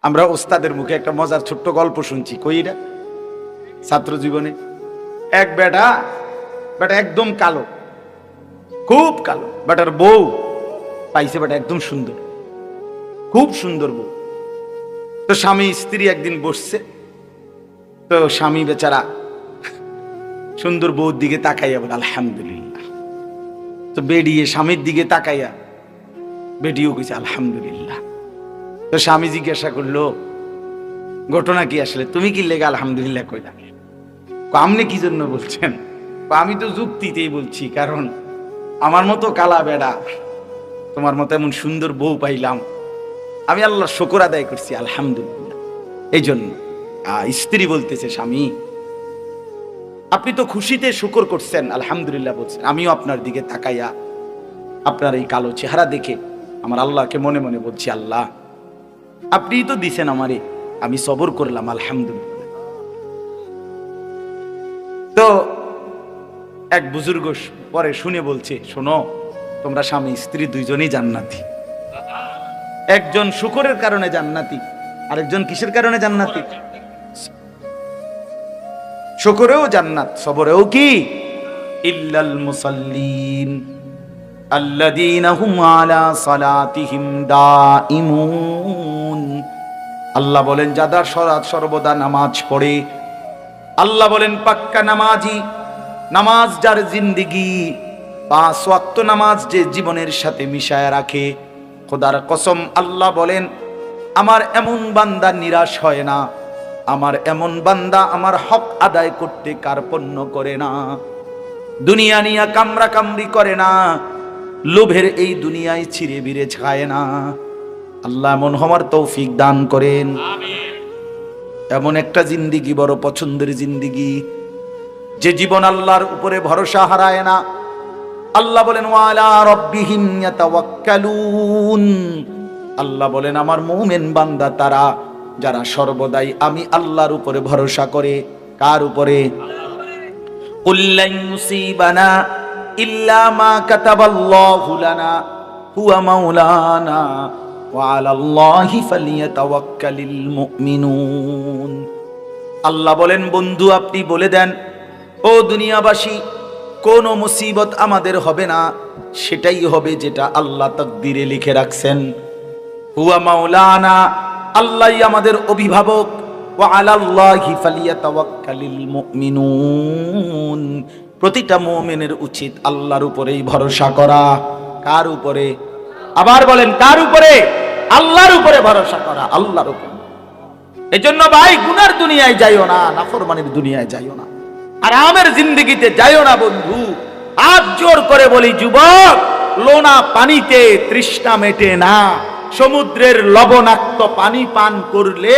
আমরা ওস্তাদের মুখে একটা মজার ছোট্ট গল্প শুনছি, কইরা ছাত্র জীবনে এক বেটা একদম কালো, খুব কালো। বেটার বউ পাইছে, বেটা একদম সুন্দর, খুব সুন্দর বউ। তো স্বামী স্ত্রী একদিন বসছে, তো স্বামী বেচারা সুন্দর বউর দিকে তাকাইয়া বলে আলহামদুলিল্লাহ। তো বেরিয়ে স্বামীর দিকে তাকাইয়া বেটিও কইছে আলহামদুলিল্লাহ। তো স্বামী জিজ্ঞাসা করলো, ঘটনা কি আসলে, তুমি কি লেগে আলহামদুলিল্লাহ কইলা? আপনি কি জন্য বলছেন? আমি তো যুক্তিতেই বলছি, কারণ আমার মতো কালা বেড়া, তোমার মতো এমন সুন্দর বউ পাইলাম, আমি আল্লাহর শুকর আদায় করছি আলহামদুলিল্লাহ। এই জন্য স্ত্রী বলতেছে, স্বামী আপনি তো খুশিতে শুকর করছেন, আলহামদুলিল্লাহ বলছেন, আমিও আপনার দিকে তাকাইয়া আপনার এই কালো চেহারা দেখে আমার আল্লাহকে মনে মনে বলছি, আল্লাহ আপনিই তো দিছেন আমারে, আমি সবর করলাম আলহামদুলিল্লাহ। তো এক বুজুর্গ পরে শুনে বলছে, শোনো, তোমরা স্বামী স্ত্রী দুইজনই জান্নাতি। একজন শুকরের কারণে জান্নাতি, আরেকজন কিসের কারণে জান্নাতি? শুকরেও জান্নাত, সবরেও কি? ইল্লাল মুসাল্লিন আল্লাযীনা হুম আলা সালাতিহিম দাঈমুন। আল্লাহ বলেন যারা সর্বদা নামাজ পড়ে, আল্লাহ বলেন পাক্কা নামাজি, নামাজ যার জিন্দেগি, 5 ওয়াক্ত নামাজ যে জীবনের সাথে মিশায় রাখে, খোদার কসম আল্লাহ বলেন আমার এমন বান্দা নিরাশ হয় না, আমার এমন বান্দা আমার হক আদায় করতে কার্পণ্য করে না, দুনিয়া নিয়া কামরা কামরি করে না, লোভের এই দুনিয়ায় ছিঁড়ে বিড়ে খায় না। আল্লাহ এমন হওয়ার তৌফিক দান করেন। এমন একটা জিন্দিগি বড় পছন্দের জিন্দিগি, যে জীবন আল্লাহর উপরে ভরসা হারায় না। আল্লাহ বলেন ওয়ালা রাব্বিহিম ইয়াতাওয়াক্কালুন। আল্লাহ বলেন আমার মুমিন বান্দা তারা যারা সর্বদাই আমি আল্লাহর উপরে ভরসা করে। কার উপরে? কুল্লান ইউসিবানা ইল্লা মা কাতাবাল্লাহু লানা হুয়া মাওলানা ওয়া আলাল্লাহি ফালিয়াতাওয়াক্কালিল মুমিনুন। আল্লাহ বলেন বন্ধু আপনি বলে দেন, ও দুনিয়াবাসী, কোন মুসিবত আমাদের হবে না, সেটাই হবে যেটা আল্লাহ তাকদীরে লিখে রাখছেন। হুয়া মাওলানা, আল্লাহই আমাদের অভিভাবক। ওয়া আলাল্লাহি ফালিয়াতাওয়াক্কালিল মুমিনুন। প্রতিটা মুমিনের উচিত আল্লাহর উপরেই ভরসা করা। কার উপরে? আবার বলেন কার উপরে? আল্লাহর উপরে ভরসা করা, আল্লাহর উপরে। এজন্য ভাই গুনার দুনিয়ায় যাইও না, নাফরমানির দুনিয়ায় যাইও না, আরামের জিন্দেগিতে যাইও না বন্ধু। হাত জোর করে বলি যুবক, লোনা পানিতে তৃষ্ণা মেটে না, সমুদ্রের লবণাক্ত পানি পান করলে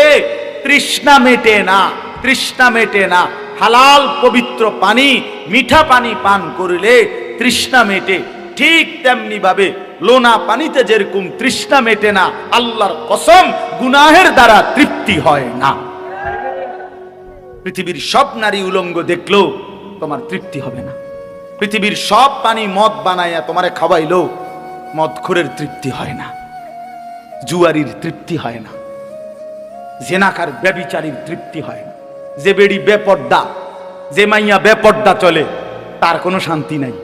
তৃষ্ণা মেটে না, তৃষ্ণা মেটে না। হালাল পবিত্র পানি, মিঠা পানি পান করলে তৃষ্ণা মেটে। ঠিক তেমনি ভাবে লোনা পানিতে যেরকম তৃষ্ণা মেটে না, আল্লাহর কসম গুনাহের দ্বারা তৃপ্তি হয় না। পৃথিবীর সব নারী উলঙ্গ দেখলেও তোমার তৃপ্তি হবে না। পৃথিবীর সব পানি মদ বানাইয়া তোমারে খাওয়াইলেও মদখোরের তৃপ্তি হয় না, জুয়ারির তৃপ্তি হয় না, জেনাকার ব্যভিচারীর তৃপ্তি হয় না। যে বেড়ি বেপর্দা, যে মাইয়া বেপর্দা চলে, তার কোনো শান্তি নাই।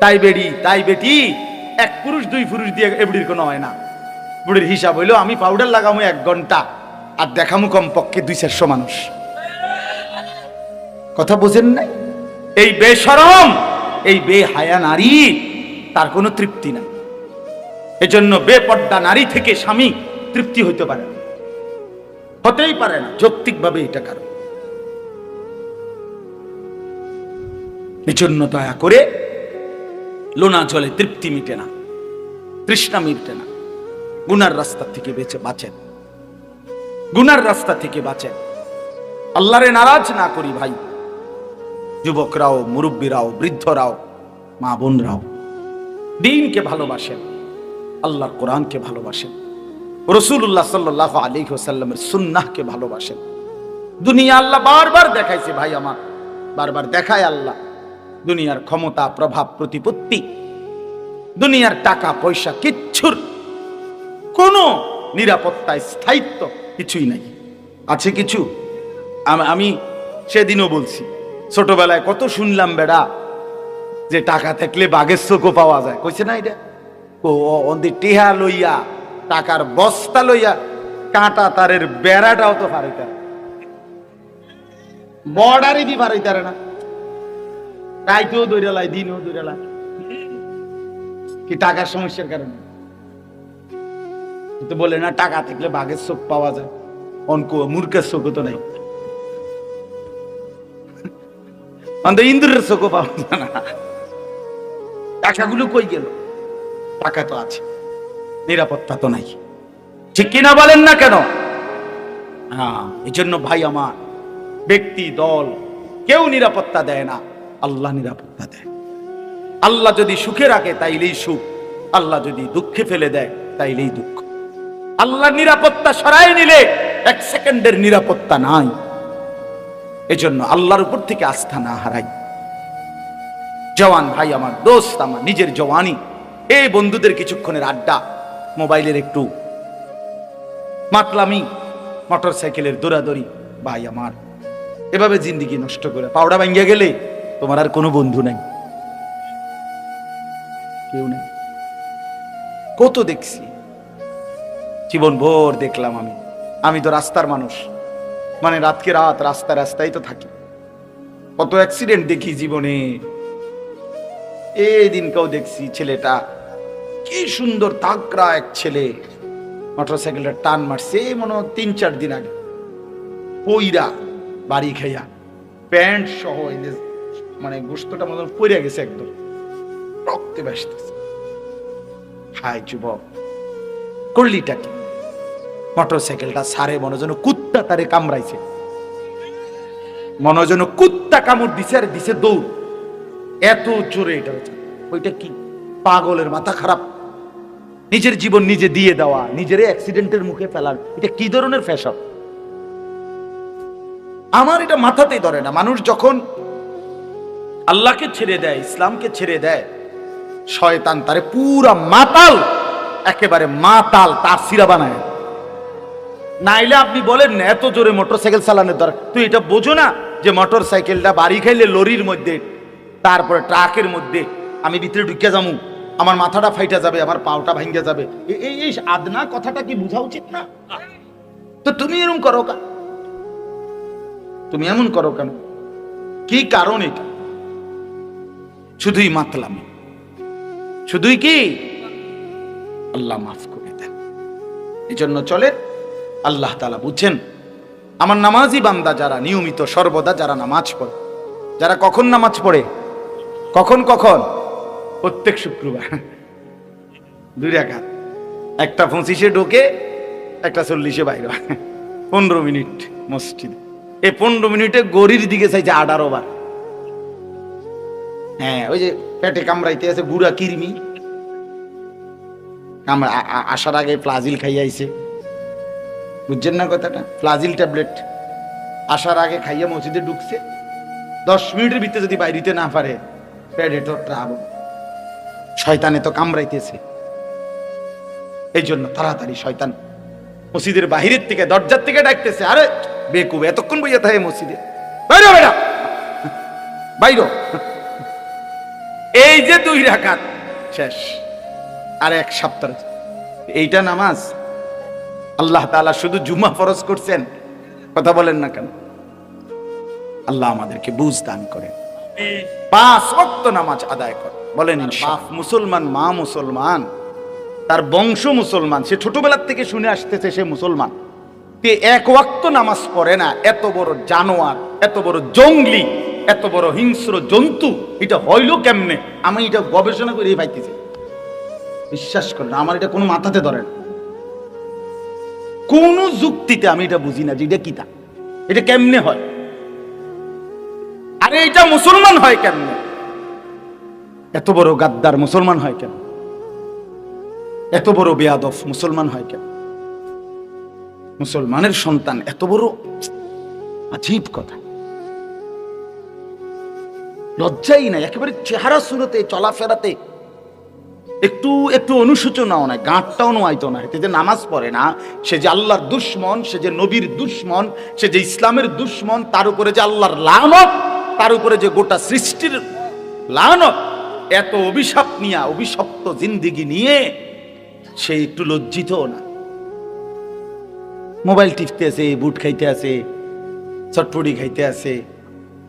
তাই বেড়ি তাই বেটি, এক পুরুষ 2 পুরুষ দিয়ে এবড়ির কোনো হয় না। বুড়ির হিসাব হইলো আমি পাউডার লাগামো 1 ঘন্টা, আর দেখামো কমপক্ষে 200-400 মানুষ। কথা বোঝেন নাই? এই বেশরম, এই বেহায়া নারী, তার কোনো তৃপ্তি নাই। এজন্য বেপর্দা নারী থেকে স্বামী তৃপ্তি হইতে পারে না, হতেই পারে না, যৌক্তিকভাবে এটা কারণ। এজন্য দয়া করে লোনা জলে তৃপ্তি মিটে না, তৃষ্ণা মিটে না। গুনার রাস্তা থেকে বাঁচেন, গুনার রাস্তা থেকে বাঁচেন। আল্লাহরে নারাজ না করি ভাই। যুবকরাও, মুরব্বীরাও, বৃদ্ধরাও, মা বোনরাও দ্বীনকে ভালোবাসেন, আল্লাহর কোরআনকে ভালোবাসেন, রাসূলুল্লাহ সাল্লাল্লাহু আলাইহি ওয়াসাল্লামের সুন্নাহকে ভালোবাসেন। দুনিয়া আল্লাহ বারবার দেখাইছে ভাই আমার, বারবার দেখায় আল্লাহ দুনিয়ার ক্ষমতা, প্রভাব, প্রতিপত্তি, দুনিয়ার টাকা পয়সা কিচ্ছুর কোনো নিরাপত্তা, স্থায়িত্ব কিছুই নাই। আছে কিছু? আমি সেদিনও বলছি, ছোটবেলায় কত শুনলাম বেড়া যে টাকা থাকলে বাঘের চোখও পাওয়া যায়। কইছে না এটা? টিহা লইয়া, টাকার বস্তা লইয়া কাঁটা তারের বেড়াটাও তো পারিতার, বর্ডারই দি পারিতারে না। রাইতেও দৌড়ালাই, দিনও দৌড়ালাই, কি টাকার সমস্যার কারণে? তো বলে না টাকা থাকলে বাঘের চোখ পাওয়া যায়, অঙ্ক মূর্খের চোখও তো নাই, ইন্দুরের চোখও পাওয়া যায় না। টাকাগুলো কই গেল? টাকা তো আছে, নিরাপত্তা তো নাই। ঠিক কিনা বলেন না কেন? হ্যাঁ, এই জন্য ভাই আমার, ব্যক্তি দল কেউ নিরাপত্তা দেয় না, আল্লাহ নিরাপত্তা দেয়। আল্লাহ যদি সুখে রাখে তাইলেই সুখ, আল্লাহ যদি দুঃখে ফেলে দেয় তাইলেই দুঃখ। আল্লাহ নিরাপত্তা সরাই নিলে এক সেকেন্ডের নিরাপত্তা নাই। এজন্য আল্লাহর উপর থেকে আস্থা না হারাই। জওয়ান ভাই আমার, দোস্ত আমার, নিজের জওয়ানি, এই বন্ধুদের কিছুক্ষণের আড্ডা, মোবাইলের একটু মাতলামি, মোটর সাইকেলের দৌড়াদৌড়ি, ভাই আমার, এভাবে জিন্দিগি নষ্ট করে পাউডা ভাঙ্গিয়া গেলে তোমার আর কোনো বন্ধু নাই, কেউ নেই। কত দেখছি, জীবন ভোর দেখলাম। আমি তো রাস্তার মানুষ, মানে রাতকে রাত রাস্তায় তো থাকি। কত অ্যাক্সিডেন্ট দেখি জীবনে। এই দিনকেও দেখছি, ছেলেটা কি সুন্দর তাকড়া এক ছেলে, মোটরসাইকেলটা টান মারছে মনে হয় 3-4 দিন আগে, পইরা বাড়ি খাইয়া প্যান্ট সহ মানে গোস্তটা মনে পড়ে গেছে, একদম রক্তে ভাসতেছে। হাই যুবক, করলিটা কি? মোটরসাইকেলটা সারে মনে যেন কুত্তা তারে কামড়াইছে, মনে যেন কুত্তা কামড় দিছে, আর দিছে দৌড়, এত জোরে এটা। ওইটা কি? পাগলের মাথা খারাপ। নিজের জীবন নিজে দিয়ে দেওয়া, নিজের অ্যাক্সিডেন্টের মুখে ফেলার, এটা কি ধরনের ফ্যাশন? আমার এটা মাথাতেই ধরে না। মানুষ যখন আল্লাহকে ছেড়ে দেয়, ইসলামকে ছেড়ে দেয়, শয়তান তারে পুরা মাতাল, একেবারে মাতাল তার সিরা বানায়। নাইলে আপনি বলেন না এত জোরে মোটরসাইকেল চালানোর দরকার? তুই এটা বোঝো না যে মোটরসাইকেলটা বাড়ি খাইলে লরির মধ্যে, তারপরে ট্রাকের মধ্যে আমি ভিতরে ঢুকে যাবো, আমার মাথাটা ফাইটা যাবে, আমার পাওটা ভাঙ্গে যাবে। এই আদনা কথাটা কি বোঝা উচিত না? তো তুমি এরকম করো কেন? তুমি এমন করো কেন? কি কারণ এটা? শুধুই মাতলামি, শুধুই কি? আল্লাহ মাফ করে দেন। এই জন্য চলে, আল্লাহ তাআলা বুঝছেন, আমার নামাজি বান্দা যারা নিয়মিত সর্বদা যারা নামাজ পড়ে, যারা কখন নামাজ পড়ে, কখন প্রত্যেক শুক্রবার 2 রাকাত, একটা 25-এ ঢোকে, একটা 40-এ বাইরে, 15 মিনিট মসজিদে। এই 15 মিনিটে গড়ির দিকে চাইছে 18 বার। হ্যাঁ, ওই যে পেটে কামড়াইতে আছে বুড়া কিরমি, আসার আগে ফ্লাজিল খাইয়া আইছে, বুঝছেন না কথাটা? ফ্লাজিল ট্যাবলেট আসার আগে খাইয়া মসজিদে ঢুকছে, 10 মিনিটের ভিতরে যদি বাইরিতে না পারে, প্রেডেটর ট্রাবল, শয়তানে তো কামড়াইতেছে। এই জন্য তাড়াতাড়ি শয়তান মসজিদের বাহিরের থেকে, দরজার থেকে ডাকতেছে, আরে বেকুব, এতক্ষণ বইয়া থাকে মসজিদে, বাইরো বেটা, বাইরো। এই যে 2 রাকাত শেষ, আর 1 সপ্তাহ। এইটা নামাজ? আল্লাহ তাআলা শুধু জুমা ফরজ করছেন, কথা বলেন না কেন? আল্লাহ আমাদেরকে বুঝ দান করেন। 5 ওয়াক্ত নামাজ আদায় করে, বলেন বাপ মুসলমান, মা মুসলমান, তার বংশ মুসলমান, সে ছোটবেলার থেকে শুনে আসতেছে সে মুসলমান, তে 1 ওয়াক্ত নামাজ পড়ে না, এত বড় জানোয়ার, এত বড় জঙ্গলি, এত বড় হিংস্র জন্তু, এটা হইল কেমনে? আমি এটা গবেষণা করে পাইতেছি, বিশ্বাস করেন, আমার এটা কোনো মাথাতে ধরে না, কোন যুক্তিতে আমি এটা বুঝি না যে এটা কিতা, এটা কেমনে হয়? আরে এটা মুসলমান হয় কেমনে? এত বড় গাদ্দার মুসলমান হয় কেন? এত বড় বেয়াদব মুসলমান হয় কেন? মুসলমানের সন্তান এত বড় আজীব কথা, লজ্জাই নাই একেবারে, চেহারা সুরতে, চলাফেরাতে একটু একটু অনুশোচনাও নাই, গাঁটটাও নোয়াইতো না। এতে যে নামাজ পড়ে না, সে যে আল্লাহর দুশ্মন, সে যে নবীর দুশ্মন, সে যে ইসলামের দুশ্মন, তার উপরে যে আল্লাহর লানত, তার উপরে যে গোটা সৃষ্টির লানত, এত অভিশাপ নিয়ে, অভিশপ্ত জিন্দিগি নিয়ে সে একটু লজ্জিত না। মোবাইল টিপতে আছে, বুট খাইতে আছে, চটপটি খাইতে আছে,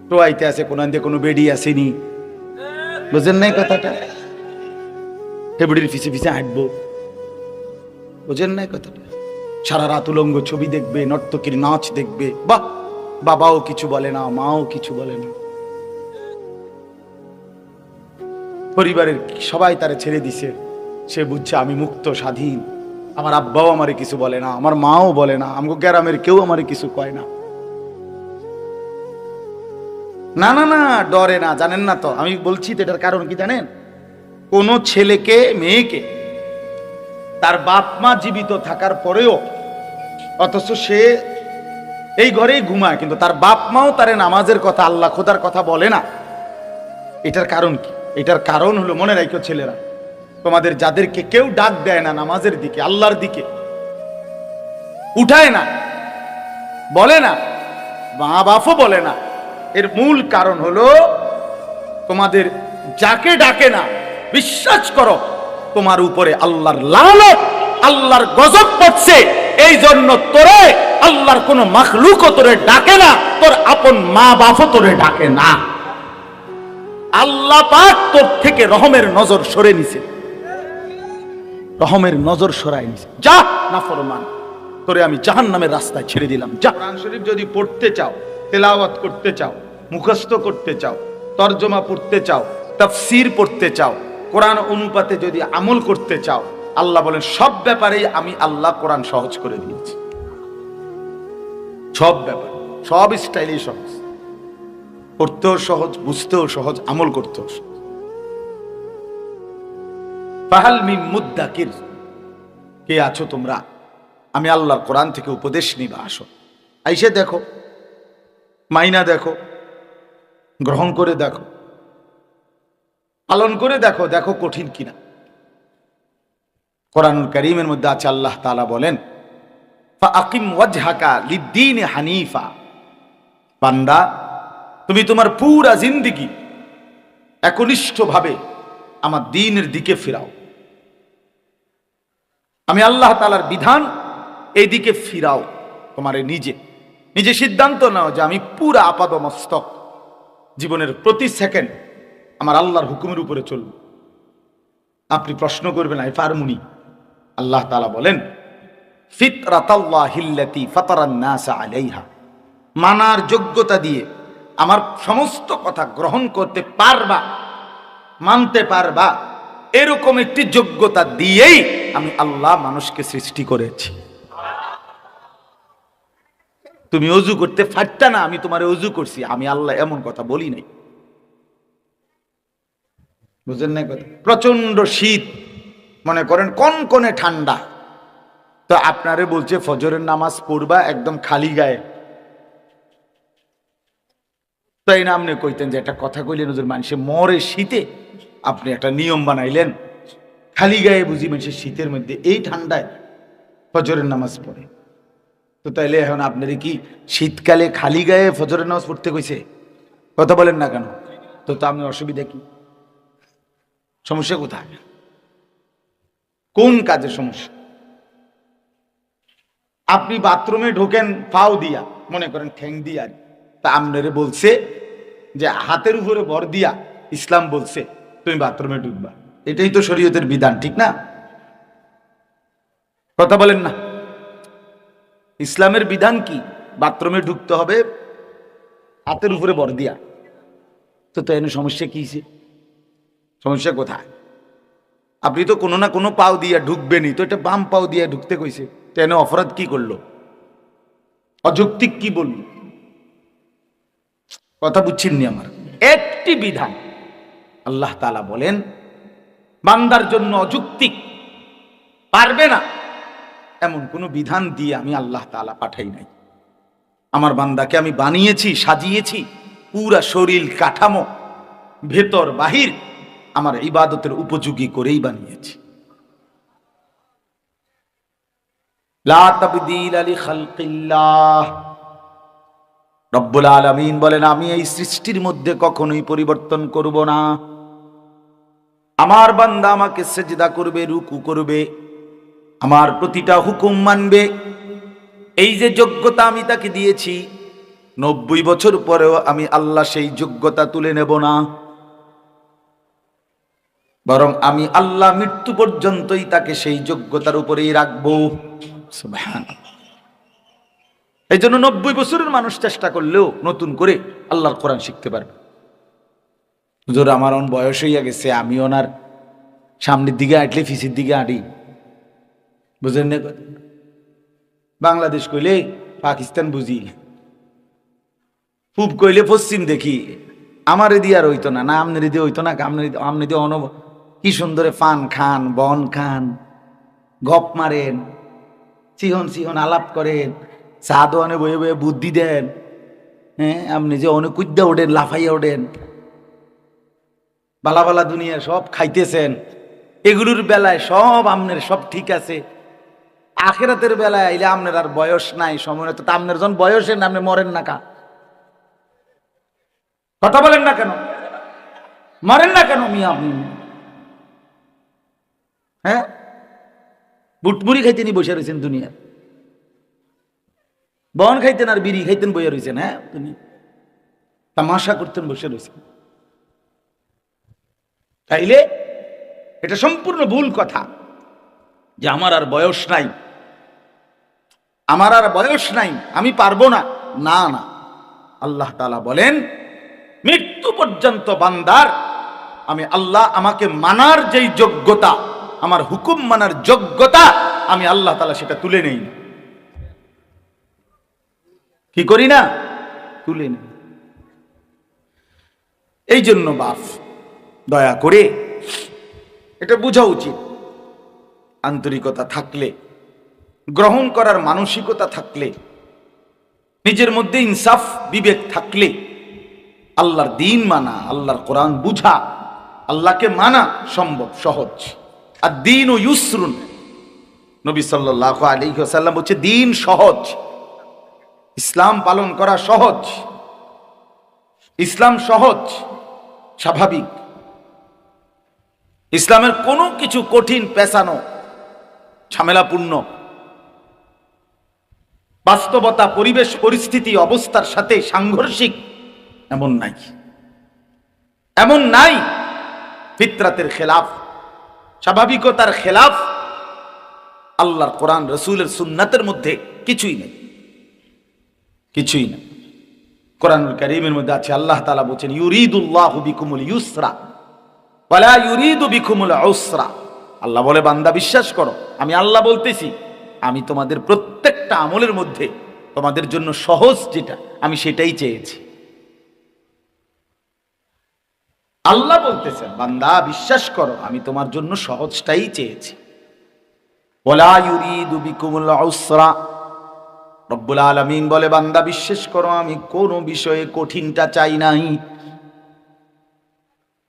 টোয়াইতে আছে, কোনো বেডি আসেনি, বুঝেন নাই কথাটা? টেবিলের পিছে পিছে হাঁটবো, বুঝেন নাই কথাটা? সারা রাত উলঙ্গ ছবি দেখবে, নর্তকীর নাচ দেখবে, বাহ, বাবাও কিছু বলে না, মাও কিছু বলে না, পরিবারের সবাই তারে ছেড়ে দিছে, সে বুঝছে আমি মুক্ত স্বাধীন, আমার আব্বাও আমারে কিছু বলে না, আমার মাও বলে না, আমাকে গ্রামের কেউ আমারে কিছু কয় না। না না না, ডরে না, জানেন না তো আমি বলছি তো, এটার কারণ কি জানেন? কোন ছেলেকে, মেয়েকে তার বাপ মা জীবিত থাকার পরেও, অথচ সে এই ঘরেই ঘুমায়, কিন্তু তার বাপ মাও তারে নামাজের কথা, আল্লাহ খোদার কথা বলে না। এটার কারণ কি? এটার কারণ হলো, মনে রাখো ছেলেরা, তোমাদের যাদেরকে কেউ ডাক দেয় না নামাজের দিকে, আল্লাহর দিকে উঠায় না, বলে না, মা বাপও বলে না, এর মূল কারণ হলো তোমাদের যাকে ডাকে না, বিশ্বাস করো তোমার উপরে আল্লাহর লানত, আল্লাহর গজব পড়ছে। এই জন্য তোরে আল্লাহর কোন মাখলুকও তোরে ডাকে না, তোর আপন মা বাপও তোরে ডাকে না। আল্লাহ পাক তোর থেকে রহমের নজর সরে নিছে, রহমের নজর সরাই নিছে। যা নাফরমান, তোরে আমি জাহান্নামের রাস্তায় ছেড়ে দিলাম, যা। কোরআন শরীফ যদি পড়তে চাও, তেলাওয়াত করতে চাও, মুখস্থ করতে চাও, তরজমা পড়তে চাও, তাফসীর পড়তে চাও, কোরআন অনুপাতে যদি আমল করতে চাও, আল্লাহ বলেন সব ব্যাপারেই আমি আল্লাহ কোরআন সহজ করে দিয়েছি। সব ব্যাপার, সব স্টাইলেই সহজ, পড়তেও সহজ, বুঝতেও সহজ, আমল করতেও সহজ। ফাহাল মিন মুদ্দাকির, কে আছো তোমরা আমি আল্লাহর কোরআন থেকে উপদেশ নিবা? আসো, আইসে দেখো, মাইনা দেখো, গ্রহণ করে দেখো, পালন করে দেখো, দেখো কঠিন কিনা। কোরআনুল কারীমের মধ্যে আছে, আল্লাহ তাআলা বলেন, ফাআকিম ওয়াজহাকা লিদ্দীন হানিফা, বান্দা তুমি তোমার পুরা জিন্দেগি একনিষ্ঠভাবে আমার দ্বীনের দিকে ফিরাও। আমি আল্লাহ তাআলার বিধান এই দিকে ফিরাও। তোমারে নিজে নিজে সিদ্ধান্ত নাও যে আমি পুরা আপাদমস্তক জীবনের প্রতি সেকেন্ড আমার আল্লাহর হুকুমের উপরে চলব। আপনি প্রশ্ন করবেন, আই পারমুনি? আল্লাহ তাআলা বলেন, ফিতরাতাল্লাহিল্লাতী ফাতারান নাস আলাইহা, মানার যোগ্যতা দিয়ে আমার সমস্ত কথা গ্রহণ করতে পারবা, মানতে পারবা, এরকম একটি যোগ্যতা দিয়েই আমি আল্লাহ মানুষকে সৃষ্টি করেছি। তুমি অজু করতে পারতা না, আমি তোমারে অজু করছি, আমি আল্লাহ এমন কথা বলি নাই। বুঝেন না কথা? প্রচন্ড শীত, মনে করেন কনকনে ঠান্ডা, তো আপনারে বলছে ফজরের নামাজ পড়বা একদম খালি গায়ে, তাই না? আপনি কইতেন যে একটা কথা কইলেন, হুজুর মানুষে মরে শীতে, আপনি একটা নিয়ম বানাইলেন খালি গায়ে, বুঝি মানুষের শীতের মধ্যে এই ঠান্ডায় ফজরের নামাজ পড়ে। তো তাইলে এখন আপনার কি শীতকালে খালি গায়ে ফজরের নামাজ পড়তে কইছে? কথা বলেন না কেন? তো আপনি অসুবিধা কি? সমস্যা কোথায়? কোন কাজে সমস্যা? আপনি বাথরুমে ঢোকেন পাও দিয়া, মনে করেন ঠ্যাং দিয়া, তা আপনারে বলছে যে হাতের উপরে ভর দিয়া ইসলাম বলছে তুমি বাথরুমে ঢুকবা, এটাই তো শরীয়তের বিধান, ঠিক না? কথা বলেন না? ইসলামের বিধান কি? বাথরুমে ঢুকতে হবে হাতের উপরে ভর দিয়া। তো এনে সমস্যা কি? সমস্যা কোথায়? আপনি তো কোনো না কোনো পাও দিয়া ঢুকবেনই, তো এটা বাম পাও দিয়া ঢুকতে কইছে, তো এনে অপরাধ কি করলো? অযৌক্তিক কি বলল? কথা বুঝছেননি আমার? একটি বিধান আল্লাহ তাআলা বলেন বান্দার জন্য অযৌক্তিক, পারবে না এমন কোন বিধান দিয়ে আমি আল্লাহ তাআলা পাঠাই নাই। আমার বান্দাকে আমি বানিয়েছি, সাজিয়েছি, পুরা শরীর কাঠামো, ভেতর বাহির আমার ইবাদতের উপযোগী করেই বানিয়েছি। লা তাবদীলা লিখালকিল্লাহ, রব্বুল আলামিন বলেন আমি এই সৃষ্টির মধ্যে কখনোই পরিবর্তন করব না। আমার বান্দা আমাকে সেজদা করবে, রুকু করবে, আমার প্রতিটা হুকুম মানবে, এই যে যোগ্যতা আমি তাকে দিয়েছি, 90 বছর পরেও আমি আল্লাহ সেই যোগ্যতা তুলে নেব না, বরং আমি আল্লাহ মৃত্যু পর্যন্তই তাকে সেই যোগ্যতার উপরেই রাখবো। সুবহানাল্লাহ। এই জন্য 90 বছরের মানুষ চেষ্টা করলেও নতুন করে আল্লাহর কোরআন শিখতে পারবে। হুজুর আমার অন বয়স হইয়া গেছে, আমি ওনার সামনের দিকে হাঁটলে ফিসির দিকে হাঁটি, বুঝেন না? বাংলাদেশ কইলে পাকিস্তান বুঝি, পূব কইলে পশ্চিম দেখি। আমার দিয়ে আর হইতো না, না আমনের দিয়ে হইতো না, আমনে দিয়ে কি সুন্দরে ফান খান, বন খান, গপ মারেন, চিহন চিহন আলাপ করেন, চা দোয়ানে বয়ে বয়ে বুদ্ধি দেন। হ্যাঁ, আপনি যে অনেক কুদ্দা ওঠেন, লাফাইয়া ওঠেন, বালা বালা দুনিয়া সব খাইতেছেন, এগুলোর বেলায় সব আমনের সব ঠিক আছে। আখেরাতের বেলায় আইলে আমনের আর বয়স নাই, সময় তো আমনের যখন বয়সের আপনি মরেন না কা? কথা বলেন না কেন? মরেন না কেন মিয়া আপনি? হ্যাঁ, বুটমুড়ি খাইতেনি বসে রয়েছেন দুনিয়ার, বন খাইতেন আর বিড়ি খাইতেন বসে রয়েছেন। হ্যাঁ, তুমি তামাশা করতেন বসে রয়েছেন। তাইলে এটা সম্পূর্ণ ভুল কথা যে আমার আর বয়স নাই, আমার আর বয়স নাই, আমি পারবো না। না না, আল্লাহ তাআলা বলেন মৃত্যু পর্যন্ত বান্দার আমি আল্লাহ আমাকে মানার যেই যোগ্যতা, আমার হুকুম মানার যোগ্যতা, আমি আল্লাহ তাআলা সেটা তুলে নেই। কি করি না? তুলে নেই। এই জন্য বাপ দয়া করে এটা বোঝা উচিত, আন্তরিকতা থাকলে, গ্রহণ করার মানসিকতা থাকলে, নিজের মধ্যে ইনসাফ বিবেক থাকলে আল্লাহর দ্বীন মানা, আল্লাহর কোরআন বুঝা, আল্লাহকে মানা সম্ভব, সহজ। আর দ্বীন ও ইউসরুন, নবী সাল্লাল্লাহু আলাইহি ওয়াসাল্লাম বলছে দ্বীন সহজ, ইসলাম পালন করা সহজ, ইসলাম সহজ, স্বাভাবিক। ইসলামের কোনো কিছু কঠিন, পেছানো, ঝামেলাপূর্ণ, বাস্তবতা, পরিবেশ, পরিস্থিতি, অবস্থার সাথে সাংঘর্ষিক এমন নাই, এমন নাই। ফিতরাতের খেলাফ, স্বাভাবিকতার খেলাফ আল্লাহর কোরআন রাসূলের সুন্নাতের মধ্যে কিছুই নেই, কিছুই না। কোরআনুল কারীমের মধ্যে আছে আল্লাহ তাআলা বলেন ইউরিদুল্লাহু বিকুমুল ইউসরা ওয়ালা ইউরিদু বিকুমুল উসরা। আল্লাহ বলে বান্দা বিশ্বাস করো, আমি আল্লাহ বলতেছি, আমি তোমাদের প্রত্যেকটা আমলের মধ্যে তোমাদের জন্য সহজ যেটা আমি সেটাই চেয়েছি। আল্লাহ বলতেছেন বান্দা বিশ্বাস করো, আমি তোমার জন্য সহজটাই চেয়েছি। ওয়ালা ইউরিদু বিকুমুল উসরা, রব্বুল আলামিন বলে বান্দা বিশ্বাস করো, আমি কোন বিষয়ে কঠিনটা চাই নাই।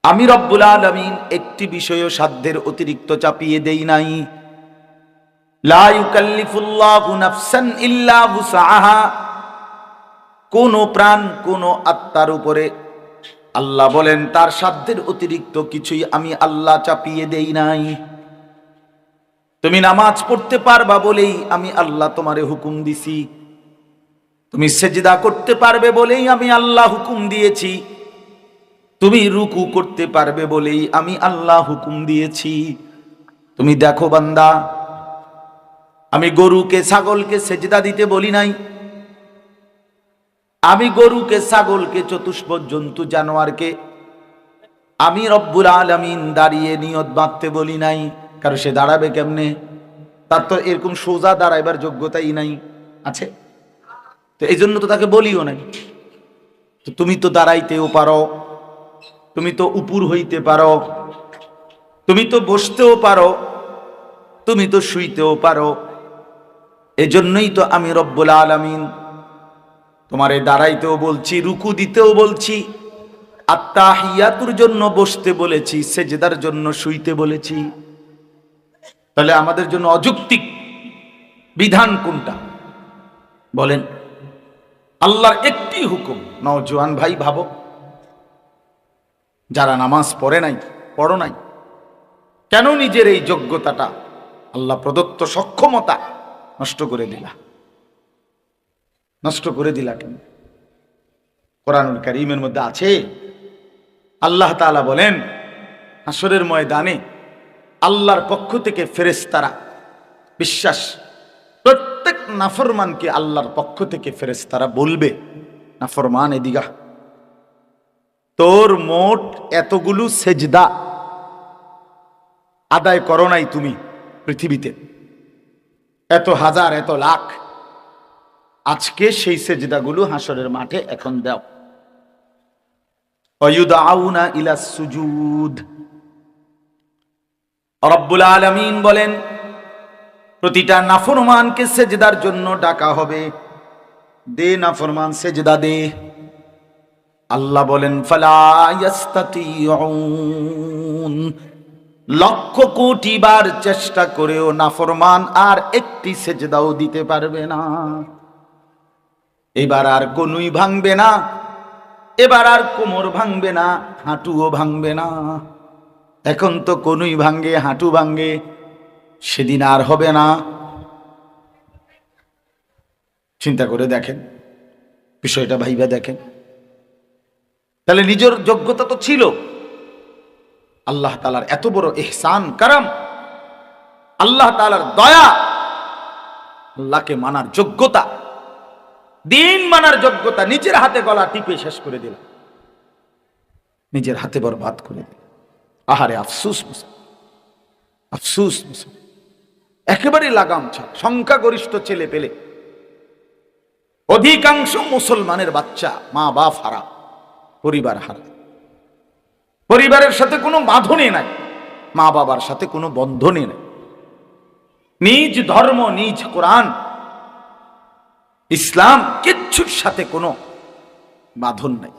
আমি রব্বুল আলামিন একটি বিষয়ও সাধ্যের অতিরিক্ত চাপিয়ে দেই নাই। লা ইউকাল্লিফুল্লাহু নাফসান ইল্লা উসআহা, কোন প্রাণ, কোন আত্মার উপরে আল্লাহ বলেন তার সাধ্যের অতিরিক্ত কিছুই আমি আল্লাহ চাপিয়ে দেই নাই। তুমি নামাজ পড়তে পারবা বলেই আমি আল্লাহ তোমারে হুকুম দিছি, তুমি সেজদা করতে পারবে বলেই আমি আল্লাহ হুকুম দিয়েছি, তুমি রুকু করতে পারবে বলেই আমি আল্লাহ হুকুম দিয়েছি। তুমি দেখো বান্দা, আমি গরুকে ছাগলকে সেজদা দিতে বলি নাই, আমি গরুকে ছাগলকে চতুষ্পদ জন্তু জানোয়ারকে আমি রব্বুল আলামিন দাঁড়িয়ে নিয়ত বাঁধতে বলি নাই। কারণ সে দাঁড়াবে কেমনে? তার তো এরকম সোজা দাঁড়াইবার যোগ্যতাই নাই, আছে? তো এই জন্য তো তাকে বলিও নাই। তো তুমি তো দাঁড়াইতেও পারো, তুমি তো উপর হইতে পারো, তুমি তো বসতেও পারো, তুমি তো শুইতেও পারো। এজন্যই তো আমি রব্বুল আলামিন তোমারে দাঁড়াইতেও বলছি, রুকু দিতেও বলছি, আত্তাহিয়াতুর জন্য বসতে বলেছি, সেজদার জন্য শুইতে বলেছি। তাহলে আমাদের জন্য অযৌক্তিক বিধান কোনটা বলেন? আল্লাহর একটি হুকুম। নওজোয়ান ভাই ভাবো, যারা নামাজ পড়ে নাই, পড়ো নাই, কেন নিজের এই যোগ্যতাটা, আল্লাহ প্রদত্ত সক্ষমতা নষ্ট করে দিলা? নষ্ট করে দিলা কেন? কোরআনুল কারীমের মধ্যে আছে, আল্লাহ তাআলা বলেন হাসরের ময়দানে আল্লাহর পক্ষ থেকে ফেরেশতারা বিশ্বাস, প্রত্যেক নাফরমানকে আল্লাহর পক্ষ থেকে ফেরেশতারা বলবে, নাফরমান এদিগা, তোর মোট এতগুলো সেজদা আদায় করো নাই তুমি পৃথিবীতে, এত হাজার এত লাখ, আজকে সেই সেজদাগুলো হাসরের মাঠে এখন দাও। ওয়ায়ুদআউনা ইলাস সুজুদ। রব্বুল আলামিন বলেন প্রতিটা নাফরমানকে সেজদার জন্য ডাকা হবে। দে নাফরমান সেজদা দে। আল্লাহ বলেন ফালা ইয়াস্তাতিউন, লক্ষ কোটি বার চেষ্টা করেও নাফরমান আর একটি সেজদাও দিতে পারবে না। এবার আর কোনুই ভাঙবে না, এবার আর কোমর ভাঙবে না, হাঁটুও ভাঙবে না। এখন তো কোনুই ভাঙে, হাঁটু ভাঙে, সেদিন আর হবে না। চিন্তা করে দেখেন বিষয়টা, ভাইবা দেখেন। তাহলে নিজের যোগ্যতা তো ছিল, আল্লাহ তাআলার এত বড় ইহসান কারাম, আল্লাহ তাআলার দয়া, আল্লাহকে মানার যোগ্যতা, দিন মানার যোগ্যতা নিজের হাতে গলা টিপে শেষ করে দিল, নিজের হাতে বরবাদ করে দিল। আহারে আফসুস মুসলমান, আফসুস মুসলমান, একেবারে লাগাম ছাড়। সংখ্যাগরিষ্ঠ ছেলে পেলে, অধিকাংশ মুসলমানের বাচ্চা মা বাপ হারা, পরিবার হারা, পরিবারের সাথে কোনো বাঁধনই নাই, মা বাবার সাথে কোনো বন্ধনই নাই, নিজ ধর্ম, নিজ কোরআন, ইসলাম কিচ্ছুর সাথে কোনো বাঁধন নাই,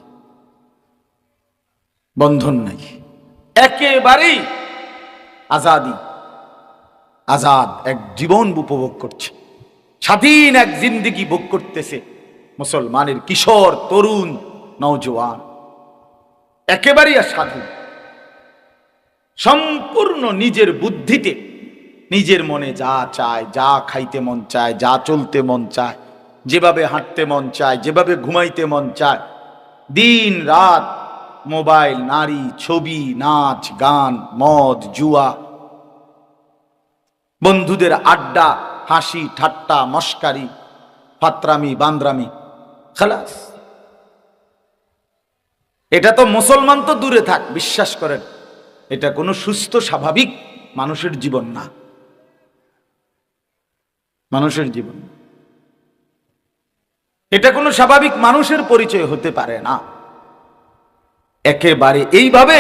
বন্ধন নাই, একেবারেই আজাদি, আজাদ এক জীবন উপভোগ করছে, স্বাধীন এক জিন্দেগি ভোগ করতেছে মুসলমানের কিশোর, তরুণ, নওজোয়ান, একেবারেই স্বাধীন, সম্পূর্ণ নিজের বুদ্ধিতে, নিজের মনে যা চায়, যা খাইতে মন চায়, যা চলতে মন চায়, যেভাবে হাঁটতে মন চায়, যেভাবে ঘুমাইতে মন চায়, দিন রাত মোবাইল, নারী, ছবি, নাচ, গান, মদ, জুয়া, বন্ধুদের আড্ডা, হাসি ঠাট্টা, মস্কারি, ফাতরামি, বান্দরামি, খালাস। এটা তো মুসলমান তো দূরে থাক, বিশ্বাস করেন এটা কোনো সুস্থ স্বাভাবিক মানুষের জীবন না, মানুষের জীবন এটা কোনো স্বাভাবিক মানুষের পরিচয় হতে পারে না। একেবারে এইভাবে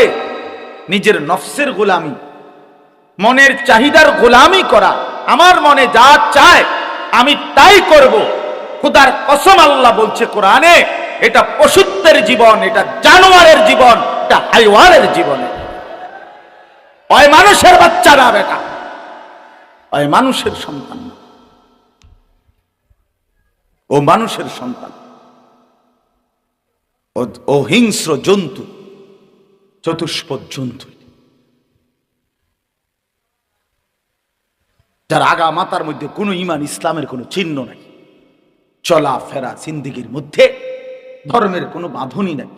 নিজের নফসের গোলামি, মনের চাহিদার গোলামি করা, আমার মনে যা চায় আমি তাই করব, খোদার কসম আল্লাহ বলছে কোরআনে, এটা পশুত্বের জীবন, এটা জানোয়ারের জীবন, এটা হাইওয়ানের জীবন। ওই মানুষের বাচ্চা না বেটা, ওই মানুষের সন্তান না, ও মানুষের সন্তান, ও হিংস্র জন্তু, চতুষ্পদ জন্তু, যার আগা মাথার মধ্যে কোনো ইমান ইসলামের কোনো চিহ্ন নাই, চলা ফেরা জিন্দেগির মধ্যে ধর্মের কোনো বাঁধনই নাই,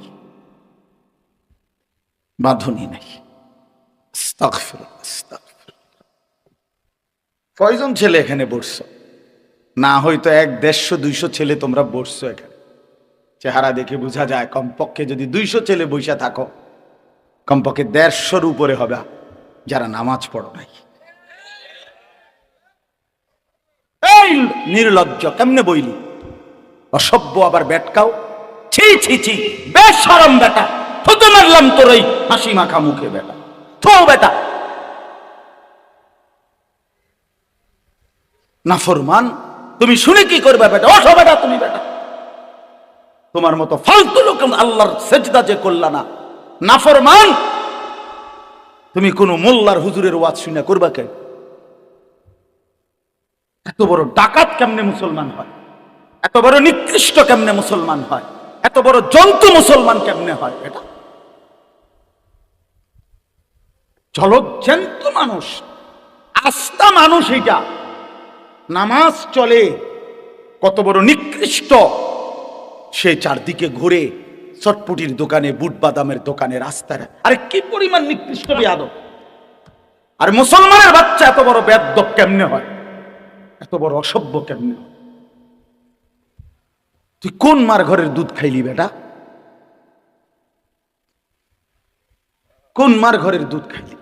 বাঁধনই নাই। কয়জন ছেলে এখানে বসছো? না হয়তো 100-150 ছেলে তোমরা বসছো এখানে, চেহারা দেখে বোঝা যায় কমপক্ষে যদি 200 ছেলে বসে থাকো, কমপক্ষে 150-র উপরে হবে যারা নামাজ পড়ো নাই। এই নির্লজ্জ, কেমনে বইলি? অসভ্য, আবার বেটকাও, ছি ছি ছি, বেশরম বেটা, থুতু মারলাম তোর ওই হাসি মাখা মুখে বেটা, থো বেটা, নাফরমান, তুমি শুনে কি করবে বেটা? ওঠো বেটা, তুমি বেটা, তোমার মতো ফালতু লোক আল্লাহর সেজদা যে করলা না, নাফরমান, তুমি কোন মোল্লার হুজুরের ওয়াজ শুনে করবা কেন? এত বড় ডাকাত কেমনে মুসলমান হয়? এত বড় নিকৃষ্ট কেমনে মুসলমান হয়? এত বড় জন্তু মুসলমান কেমনে হয়? এটা জলজ্যান্ত মানুষ, আস্থা মানুষ। এটা নামাজ চলে, কত বড় নিকৃষ্ট। সে চারদিকে ঘুরে চটপটির দোকানে, বুট বাদামের দোকানে, রাস্তায়। আরে কি পরিমাণ নিকৃষ্ট বেয়াদব! আর মুসলমানের বাচ্চা এত বড় বেয়াদব কেমনে হয়? এত বড় অসভ্য কেমনে হয়? তুই কোন মার ঘরের দুধ খাইলি বেটা? কোন মার ঘরের দুধ খাইলি?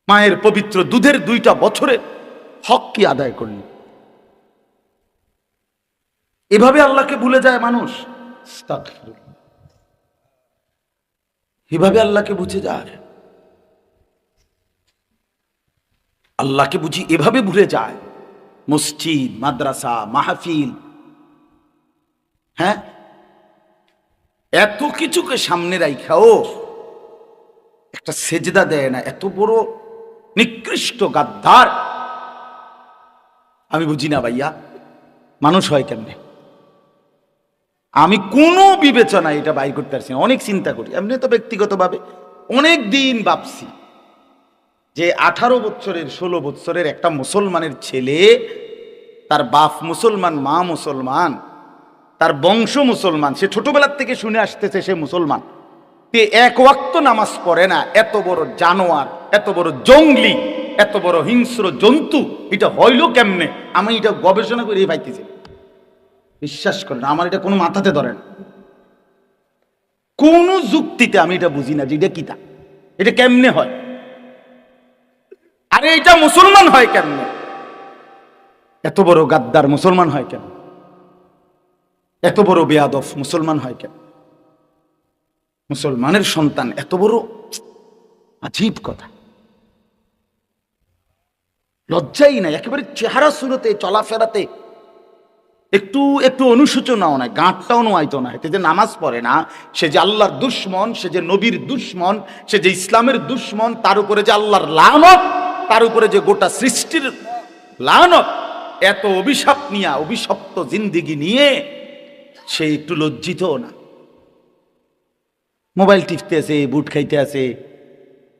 মায়ের পবিত্র দুধের 2টা বছরে হক কি আদায় করলি? এভাবে আল্লাহকে ভুলে যায় মানুষ। এভাবে আল্লাহকে বুঝে যায়, আল্লাহকে বুঝি এভাবে ভুলে যায়। মসজিদ, মাদ্রাসা, মাহফিল, হ্যাঁ, এত কিছুকে সামনে রাইখাও একটা সেজদা দেয় না। এত বড় নিকৃষ্ট গাদ্দার। আমি বুঝি না ভাইয়া, মানুষ হয় কেমনে? আমি কোনো বিবেচনা এটা বাইর করতে পারছি না। অনেক চিন্তা করি, এমনি তো ব্যক্তিগতভাবে অনেক দিন ভাবছি যে 18 বছরের 16 বছরের একটা মুসলমানের ছেলে, তার বাপ মুসলমান, মা মুসলমান, তার বংশ মুসলমান, সে ছোটবেলার থেকে শুনে আসতেছে সে মুসলমান, তে এক ওয়াক্ত নামাজ পড়ে না। এত বড় জানোয়ার, এত বড় জঙ্গলি, এত বড় হিংস্র জন্তু, এটা হইল কেমনে? আমি এটা গবেষণা করে পাইতেছি। বিশ্বাস করেন, আমার এটা কোনো মাথাতে ধরে না, কোন যুক্তিতে আমি এটা বুঝি না যে এটা কিতা, এটা কেমনে হয়। আরে এটা মুসলমান হয় কেমনে? এত বড় গাদ্দার মুসলমান হয় কেন? এত বড় বেয়াদব মুসলমান হয় কেন? মুসলমানের সন্তান এত বড়, আজীব কথা। লজ্জাই নাই একেবারে, চেহারা সুরতে, চলাফেরাতে একটু একটু অনুশোচনাও নাই, গাঁটটাও নোয়াইতো না। এতে যে নামাজ পড়ে না, সে যে আল্লাহর দুশ্মন, সে যে নবীর দুশ্মন, সে যে ইসলামের দুশ্মন, তার উপরে যে আল্লাহর লানত, তার উপরে যে গোটা সৃষ্টির লানত, এত অভিশাপ নিয়ে, অভিশপ্ত জিন্দিগি নিয়ে সে একটু লজ্জিত না। মোবাইল টিপতে আছে, বুট খাইতে আছে,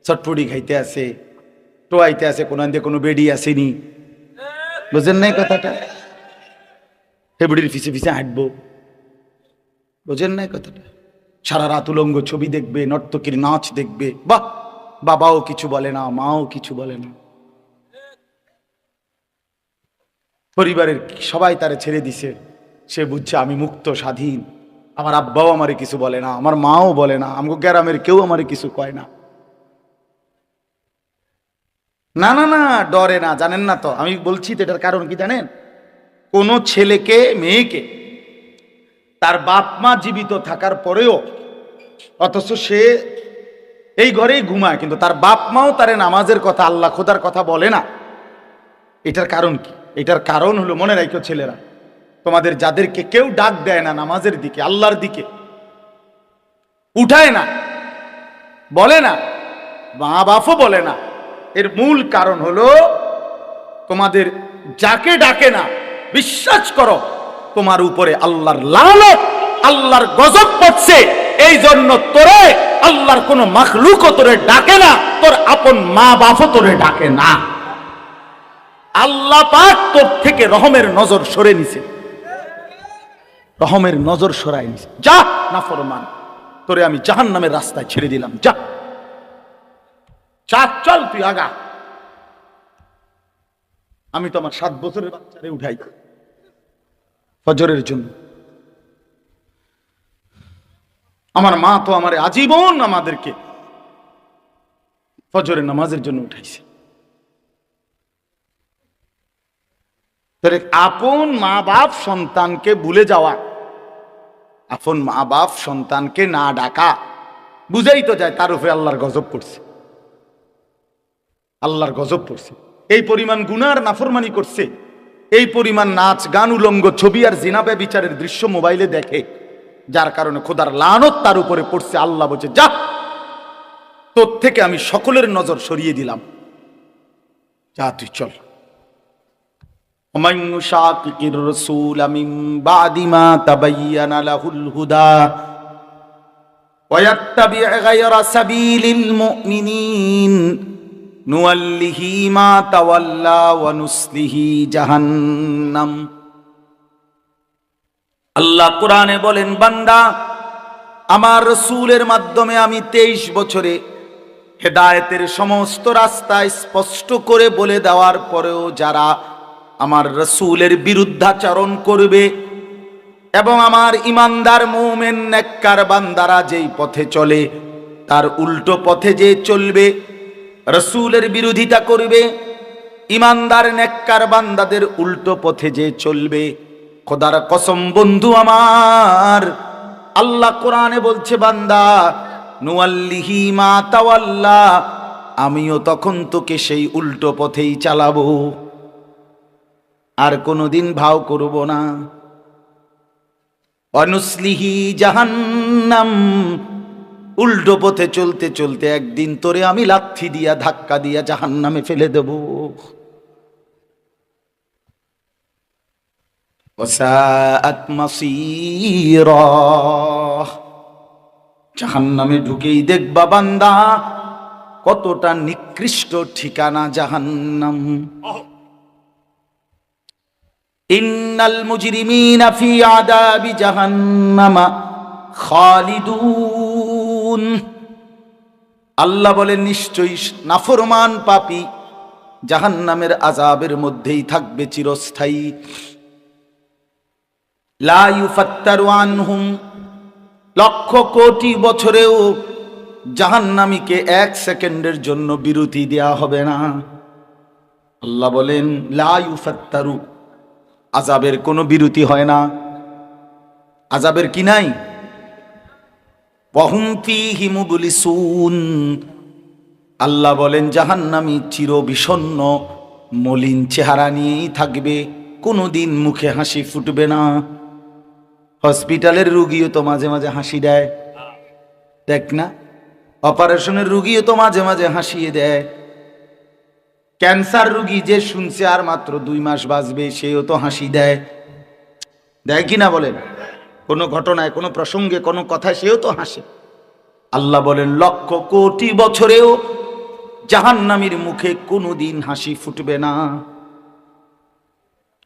চটপটি খাইতে আছে, টোয়াইতে আছে, কোনো বেডি আসেনি। বুঝেন নাই কথাটা? হেবড়ির পিছে পিছে হাঁটবো, বোঝেন নাই কথাটা? সারা রাত উলঙ্গ ছবি দেখবে, নর্তকীর নাচ দেখবে। বাহ, বাবাও কিছু বলে না, মাও কিছু বলে না, পরিবারের সবাই তারে ছেড়ে দিছে। সে বুঝছে আমি মুক্ত, স্বাধীন। আমার আব্বাও আমারে কিছু বলে না, আমার মাও বলে না, আমগো গ্রামের কেউ আমারে কিছু কয় না। না না না, ডরে না। জানেন না তো, আমি বলছি তো এটার কারণ কি জানেন? কোন ছেলেকে, মেয়েকে তার বাপ মা জীবিত থাকার পরেও, অথচ সে এই ঘরেই ঘুমায়, কিন্তু তার বাপ মাও তারে নামাজের কথা, আল্লাহ খোদার কথা বলে না। এটার কারণ কি? এটার কারণ হলো, মনে রাখো ছেলেরা, তোমাদের যাদেরকে কেউ ডাক দেয় না নামাজের দিকে, আল্লাহর দিকে, উঠায় না, বলে না, মা বাপও বলে না, এর মূল কারণ হলো তোমাদের যাকে ডাকে না, বিশ্বাস করো তোমার উপরে আল্লাহর লানত, আল্লাহর গজব পড়ছে। এই জন্য তোরে আল্লাহর কোন মাখলুকও তোরে ডাকে না, তোর আপন মা বাপও তোরে ডাকে না। আল্লাহ পাক তোর থেকে রহমের নজর সরে নিছে, রহমের নজর সরাই নিছে। যা নাফরমান, তোরে আমি জাহান্নামের রাস্তায় ছেড়ে দিলাম, যা, চল তুই আগা। আমি তো আমার 7 বছরের বাচ্চারে উঠাই ফজরের জন্য। আমার মা তো আমার আজীবন আমাদেরকে ফজরের নামাজের জন্য উঠাইছে। আপন মা বাপ সন্তানকে ভুলে যাওয়া, আপন মা বাপ সন্তানকে না ডাকা, বুঝাই তো যায় তার উপরে আল্লাহর গজব পড়ছে, আল্লাহর গজব পড়ছে। এই পরিমাণ গুনার নাফরমানি করছে, এই পরিমাণ নাচ গান, উলঙ্গ ছবি আর জিনা ব্যভিচারের দৃশ্য মোবাইলে দেখে, যার কারণে খোদার লানত তার উপরে পড়ছে। আল্লাহ বলছে, যা, তোর থেকে আমি সকলের নজর সরিয়ে দিলাম, যা তুই চল। ومن يشاقق الرسول من بعد ما تبين له الهدى ويتبع غير سبيل المؤمنين نوله ما تولى ونصله جهنم। আল্লাহ কোরআনে বলেন, বান্দা, আমার রাসূলের মাধ্যমে আমি 23 বছরে হেদায়েতের সমস্ত রাস্তা স্পষ্ট করে বলে দেওয়ার পরেও যারা আমার রাসূলের বিরুদ্ধাচরণ করবে এবং আমার ঈমানদার মুমিন নেককার বান্দারা যেই পথে চলে তার উল্টো পথে যে চলবে, রাসূলের বিরোধিতা করবে, ঈমানদার নেককার বান্দাদের উল্টো পথে যে চলবে, খোদার কসম বন্ধু আমার, আল্লাহ কোরআনে বলছে, বান্দা, নুয়াল্লিহি মা তাওয়াল্লা, আমিও তখন তোকে সেই উল্টো পথেই চালাবো, আর কোনোদিন ভাও করব না। অনুসলিহি জাহান্নাম, উল্টো পথে চলতে চলতে একদিন তোরে আমি লাথি দিয়া ধাক্কা দিয়া জাহান্নামে ফেলে দেব। ওয়াসাআত মাসীরা, জাহান্নামে ঢুকেই দেখবা বান্দা কতটা নিকৃষ্ট ঠিকানা জাহান্নাম। ইন্নাল মুজরিমিনা ফি আযাবি জাহান্নামা খালিদুন। আল্লাহ বলেন, নিশ্চয়ই নাফরমান পাপী জাহান্নামের আযাবের মধ্যেই থাকবে চিরস্থায়ী। লা ইউফাত্তারু আনহুম, লক্ষ কোটি বছরেও জাহান্নামীকে 1 সেকেন্ডের জন্য বিরতি দেয়া হবে না। আল্লাহ বলেন, লা ইউফাত্তারু, আযাবের কোনো বিরতি হয় না। আযাবের কি নাই? ওয়াহুম ফীহি মুবলিসুন। আল্লাহ বলেন, জাহান্নামী চির বিষণ্ণ মলিন চেহারা নিয়েই থাকবে, কোনোদিন মুখে হাসি ফুটবে না। হসপিটালের রুগীও তো মাঝে মাঝে হাসি দেয়, দেখ না? অপারেশনের রুগীও তো মাঝে মাঝে হাসিয়ে দেয়। ক্যান্সার রুগী যে শুনছে আর মাত্র 2 মাস বাঁচবে, সেও তো হাসি দেয়, দেয় কি না বলেন? কোনো ঘটনায়, কোনো প্রসঙ্গে, কোনো কথায় সেও তো হাসে। আল্লাহ বলেন, লক্ষ কোটি বছরেও জাহান্নামীর মুখে কোনোদিন হাসি ফুটবে না,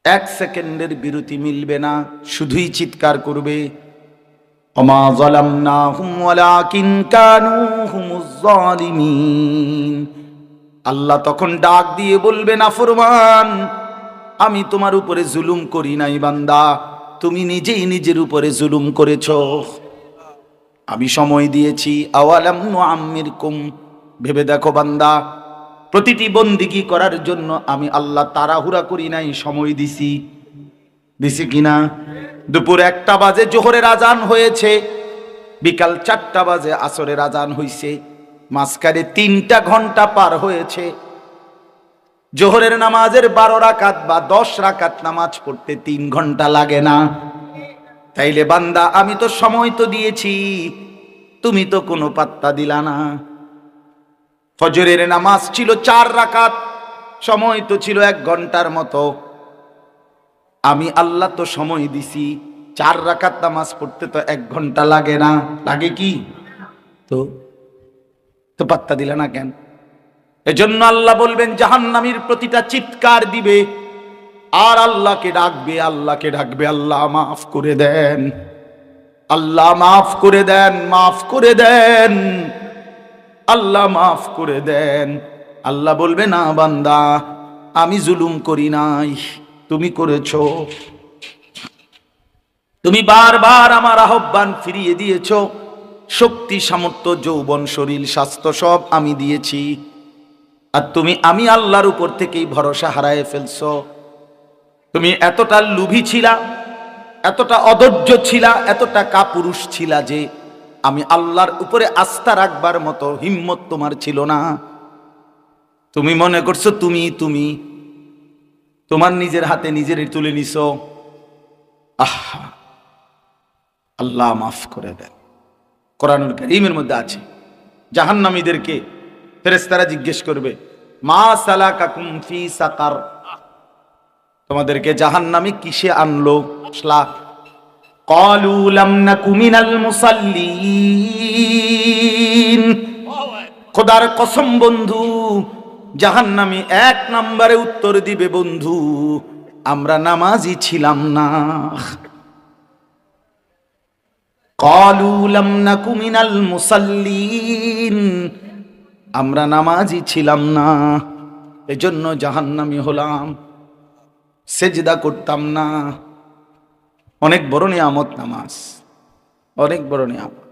1 সেকেন্ডের বিরতি মিলবে না, শুধুই চিৎকার করবে, ওমা যালামনাহুম ওয়ালাকিন কানু হুমুজ জালিমিন। আল্লাহ তখন ডাক দিয়ে বলবে, নাফরমান, আমি তোমার উপরে জুলুম করি নাই বান্দা, তুমি নিজেই নিজের উপরে জুলুম করেছো। আমি সময় দিয়েছি, আওয়ালাম নুআম্মিরকুম, ভেবে দেখো বান্দা, প্রতিটি বন্দিগি করার জন্য আমি আল্লাহ তাড়াহুড়া করি নাই, সময় দিছি কিনা? দুপুর 1টা বাজে জোহরের আজান হয়েছে, বিকাল 4টা বাজে আসরের আজান হইছে, মাঝখানে 3টা ঘন্টা পার হয়েছে। জোহরের নামাজের 12 রাকাত বা 10 রাকাত নামাজ পড়তে 3 ঘন্টা লাগে না। তাইলে বান্দা, আমি তো সময় তো দিয়েছি, তুমি তো কোনো পাত্তা দিলা না। ফজরের নামাজ ছিল 4 রাকাত, সময় তো ছিল 1 ঘন্টার মতো, আমি আল্লাহ তো সময় দিছি, 4 রাকাত নামাজ পড়তে তো 1 ঘন্টা লাগে না, লাগে কি? তো পাত্তা দিলা না কেন? এজন্য আল্লাহ বলবেন, জাহান্নামীর প্রতিটা চিৎকার দিবে আর আল্লাহকে ডাকবে, আল্লাহকে ডাকবে, আল্লাহ মাফ করে দেন, আল্লাহ মাফ করে দেন, মাফ করে দেন, আল্লাহ মাফ করে দেন। আল্লাহ বলবে, না বান্দা, আমি জুলুম করি নাই, তুমি করেছো। তুমি বারবার আমার আহ্বান ফিরিয়ে দিয়েছো, শক্তি, সামর্থ্য, যৌবন, শরীর, স্বাস্থ্য সব আমি দিয়েছি, আর তুমি আমি আল্লাহর উপর থেকেই ভরসা হারায় ফেলছো। তুমি এতটা লোভী ছিলা, এতটা অধৈর্য ছিলা, এতটা কাপুরুষ ছিলা যে আমি আল্লাহর উপরে আস্থা রাখবার মতো হিম্মত তোমার ছিল না। তুমি মনে করছো তুমি তোমার নিজের হাতে নিজেরই তুলে নিছো। আল্লাহ মাফ করে দেন। কোরআনুল কারীমের মধ্যে আছে জাহান্নামীদেরকে ফেরেশতারা জিজ্ঞেস করবে, মা সালাকাকুম ফি সাকার, তোমাদেরকে জাহান্নামে কিসে আনলো? ক্বালু লাম নাকু মিনাল মুসাল্লিন, খোদার কসম বন্ধু, জাহান্নামী এক নম্বরে উত্তর দিবে, বন্ধু আমরা নামাজি ছিলাম না। ক্বালু লাম নাকু মিনাল মুসাল্লিন, আমরা নামাজি ছিলাম না, এজন্য জাহান্নামী হলাম, সেজদা করতাম না। অনেক বড় নিয়ামত নামাজ, অনেক বড় নিয়ামত।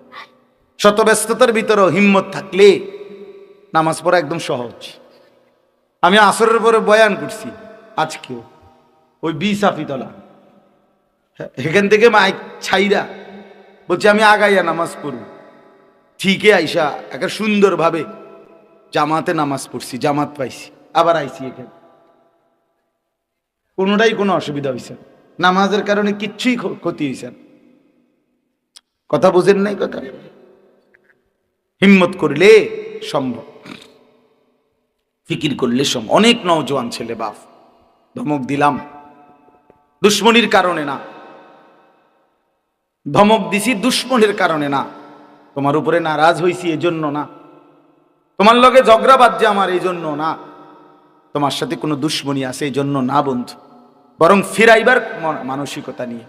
শত ব্যস্ততার ভিতরেও হিম্মত থাকলে নামাজ পড়া একদম সহজ। আমি আসরের পরে বয়ান করছি আজকেও, ওই বিসাফিতলা এখান থেকে মাইক ছাইরা বলছে আমি আগাইয়া নামাজ পড়ব, ঠিকই আইসা একটা সুন্দরভাবে জামাতে নামাজ পড়ছি, জামাত পাইছি, আবার আইছি এখানে। কোনোটাই কোনো অসুবিধা হয়েছে না, নামাজের কারণে কিচ্ছুই ক্ষতি হয়েছে না। কথা বুঝেন নাই? কথা হিম্মত করলে সম্ভব, ফিকির করলে সম্ভব। অনেক নওজোয়ান ছেলে বাপ ধমক দিলাম দুশ্মনির কারণে না, ধমক দিছি দুশ্মনের কারণে না, তোমার উপরে নারাজ হইছি এজন্য না, তোমার লগে ঝগড়া বাজছে আমার এই জন্য না, তোমার সাথে কোনো দুশ্মনী আছে এই জন্য না বন্ধু, বরং ফিরাইবার মানসিকতা নিয়ে,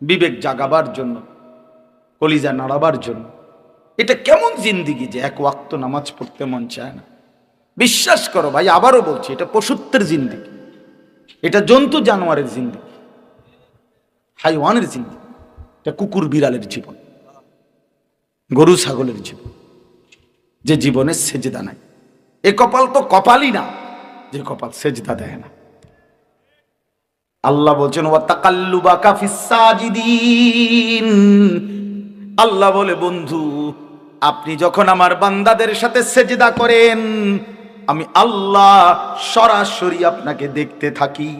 বিবেক জাগাবার জন্য, কলিজা নাড়াবার জন্য। এটা কেমন জিন্দিগি যে এক ওয়াক্ত নামাজ পড়তে মন চায় না? বিশ্বাস করো ভাই, আবারও বলছি, এটা পশুত্বের জিন্দিগি, এটা জন্তু জানোয়ারের জিন্দিগি, হাইওয়ানের জিন্দিগি, এটা কুকুর বিড়ালের জীবন, গরু ছাগলের জীবন, যে জীবনে সেজদা নাই। এ কপাল তো কপালই না যে কপাল সেজদা দেয় না। আল্লাহ বলছেন ওয়া তাকাল্লুবাকা ফিস সাজিদিন, আল্লাহ বলে বন্ধু আপনি যখন আমার বান্দাদের সাথে সেজদা করেন, আমি আল্লাহ সরাসরি আপনাকে দেখতে থাকি।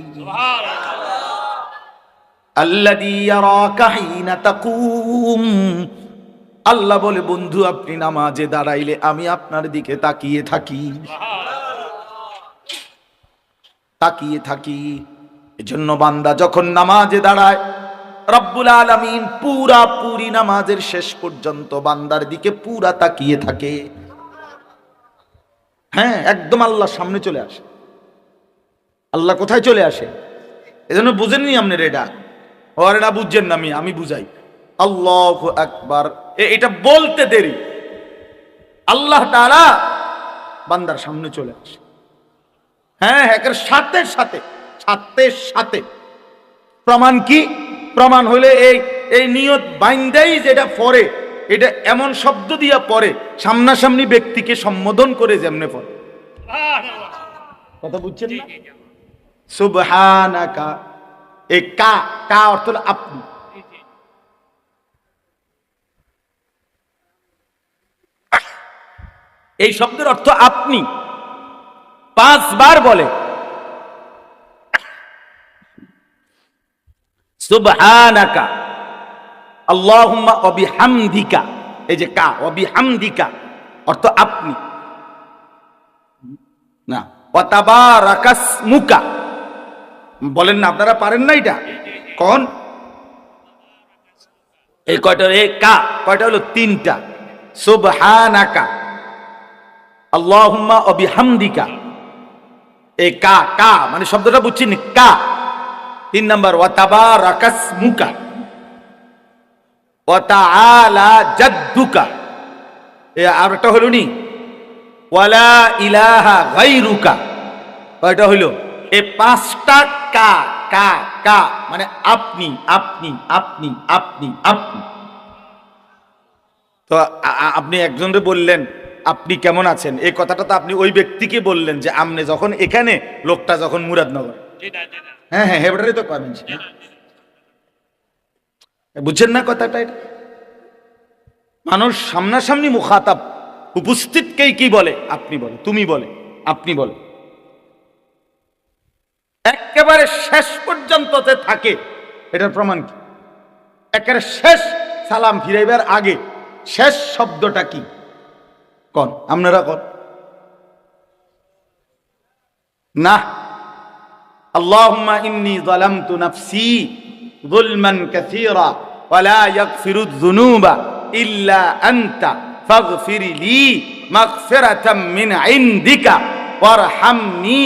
আল্লাযী ইয়ারাকা হিনা তাকুম, আল্লাহ বলে বন্ধু আপনি নামাজে দাঁড়াইলে আমি আপনার দিকে তাকিয়ে থাকি, তাকিয়ে থাকি। এজন্য বান্দা যখন নামাজে দাঁড়ায়, রব্বুল আলামিন পুরি নামাজের শেষ পর্যন্ত বান্দার দিকে পুরা তাকিয়ে থাকে। হ্যাঁ, একদম আল্লাহ সামনে চলে আসে। আল্লাহ কোথায় চলে আসে? এজন্য বুঝেননি আপনি এটা, ওর এটা বুঝছেন না, আমি বুঝাই। আল্লাহু আকবার, এটা বলতে দেরি, আল্লাহ তাআলা বান্দার সামনে চলে আসে। হ্যাঁ, একের সাথে সাথে সাথে সাথে। প্রমাণ কি? প্রমাণ হলে এই নিয়ত বাইন্দাই যেটা পড়ে, এটা এমন শব্দ দিয়া পড়ে, সামনাসামনি ব্যক্তিকে সম্বোধন করে যেমনে পড়ে। কথা বুঝছেন না? সুবহানাকা, এই কা কা অর্থ হলো আপনি। এই শব্দের অর্থ আপনি। 5 বার বলে সুবহানাকা আল্লাহুম্মা ওয়া বিহামদিকা, এই যে কা ওয়া বিহামদিকা অর্থ আপনি না। ওয়া তাবারাকাসমুকা বলেন না, আপনারা পারেন না এটা? কোন এই কয়টা? এই কা কয়টা হলো? 3টা। সুবহানাকা আল্লাহুম্মা ওয়া বিহামদিকা, এই কা কা মানে শব্দটা বুঝছেন? কা। 3 নাম্বার ওয়া তাবারাকাসমুকা ওয়া তাআলা জাদ্দুকা, এই আরেকটা হলো নি ওয়ালা ইলাহা গায়রুকা। কয়টা হইল? এই 5টা কা কা কা মানে আপনি আপনি আপনি আপনি আপনি। তো আপনি একজনকে বললেন আপনি কেমন আছেন, এই কথাটা তো আপনি ওই ব্যক্তিকে বললেন যে আমনে যখন এখানে, লোকটা যখন মুরাদনগর। হ্যাঁ হ্যাঁ, হেবটারই তো করেন। বুঝছেন না কথাটা? এটা মানুষ সামনাসামনি মুখাতাব, উপস্থিতকেই কি বলে? আপনি বলে, তুমি বলে, আপনি বলে। একেবারে শেষ পর্যন্ত থাকে, এটার প্রমাণ কি? একেবারে শেষ সালাম ফিরাইবার আগে শেষ শব্দটা কি কোন? আপনারা কোন না? আল্লাহুম্মা ইন্নী যালামতু নাফসি যুলমান কাসীরা ওয়া লা ইয়াগফিরুয যুনুবা ইল্লা আনতা ফাগফির লি মাগফিরাতাম মিন ইনদিকা ওয়ারহামনি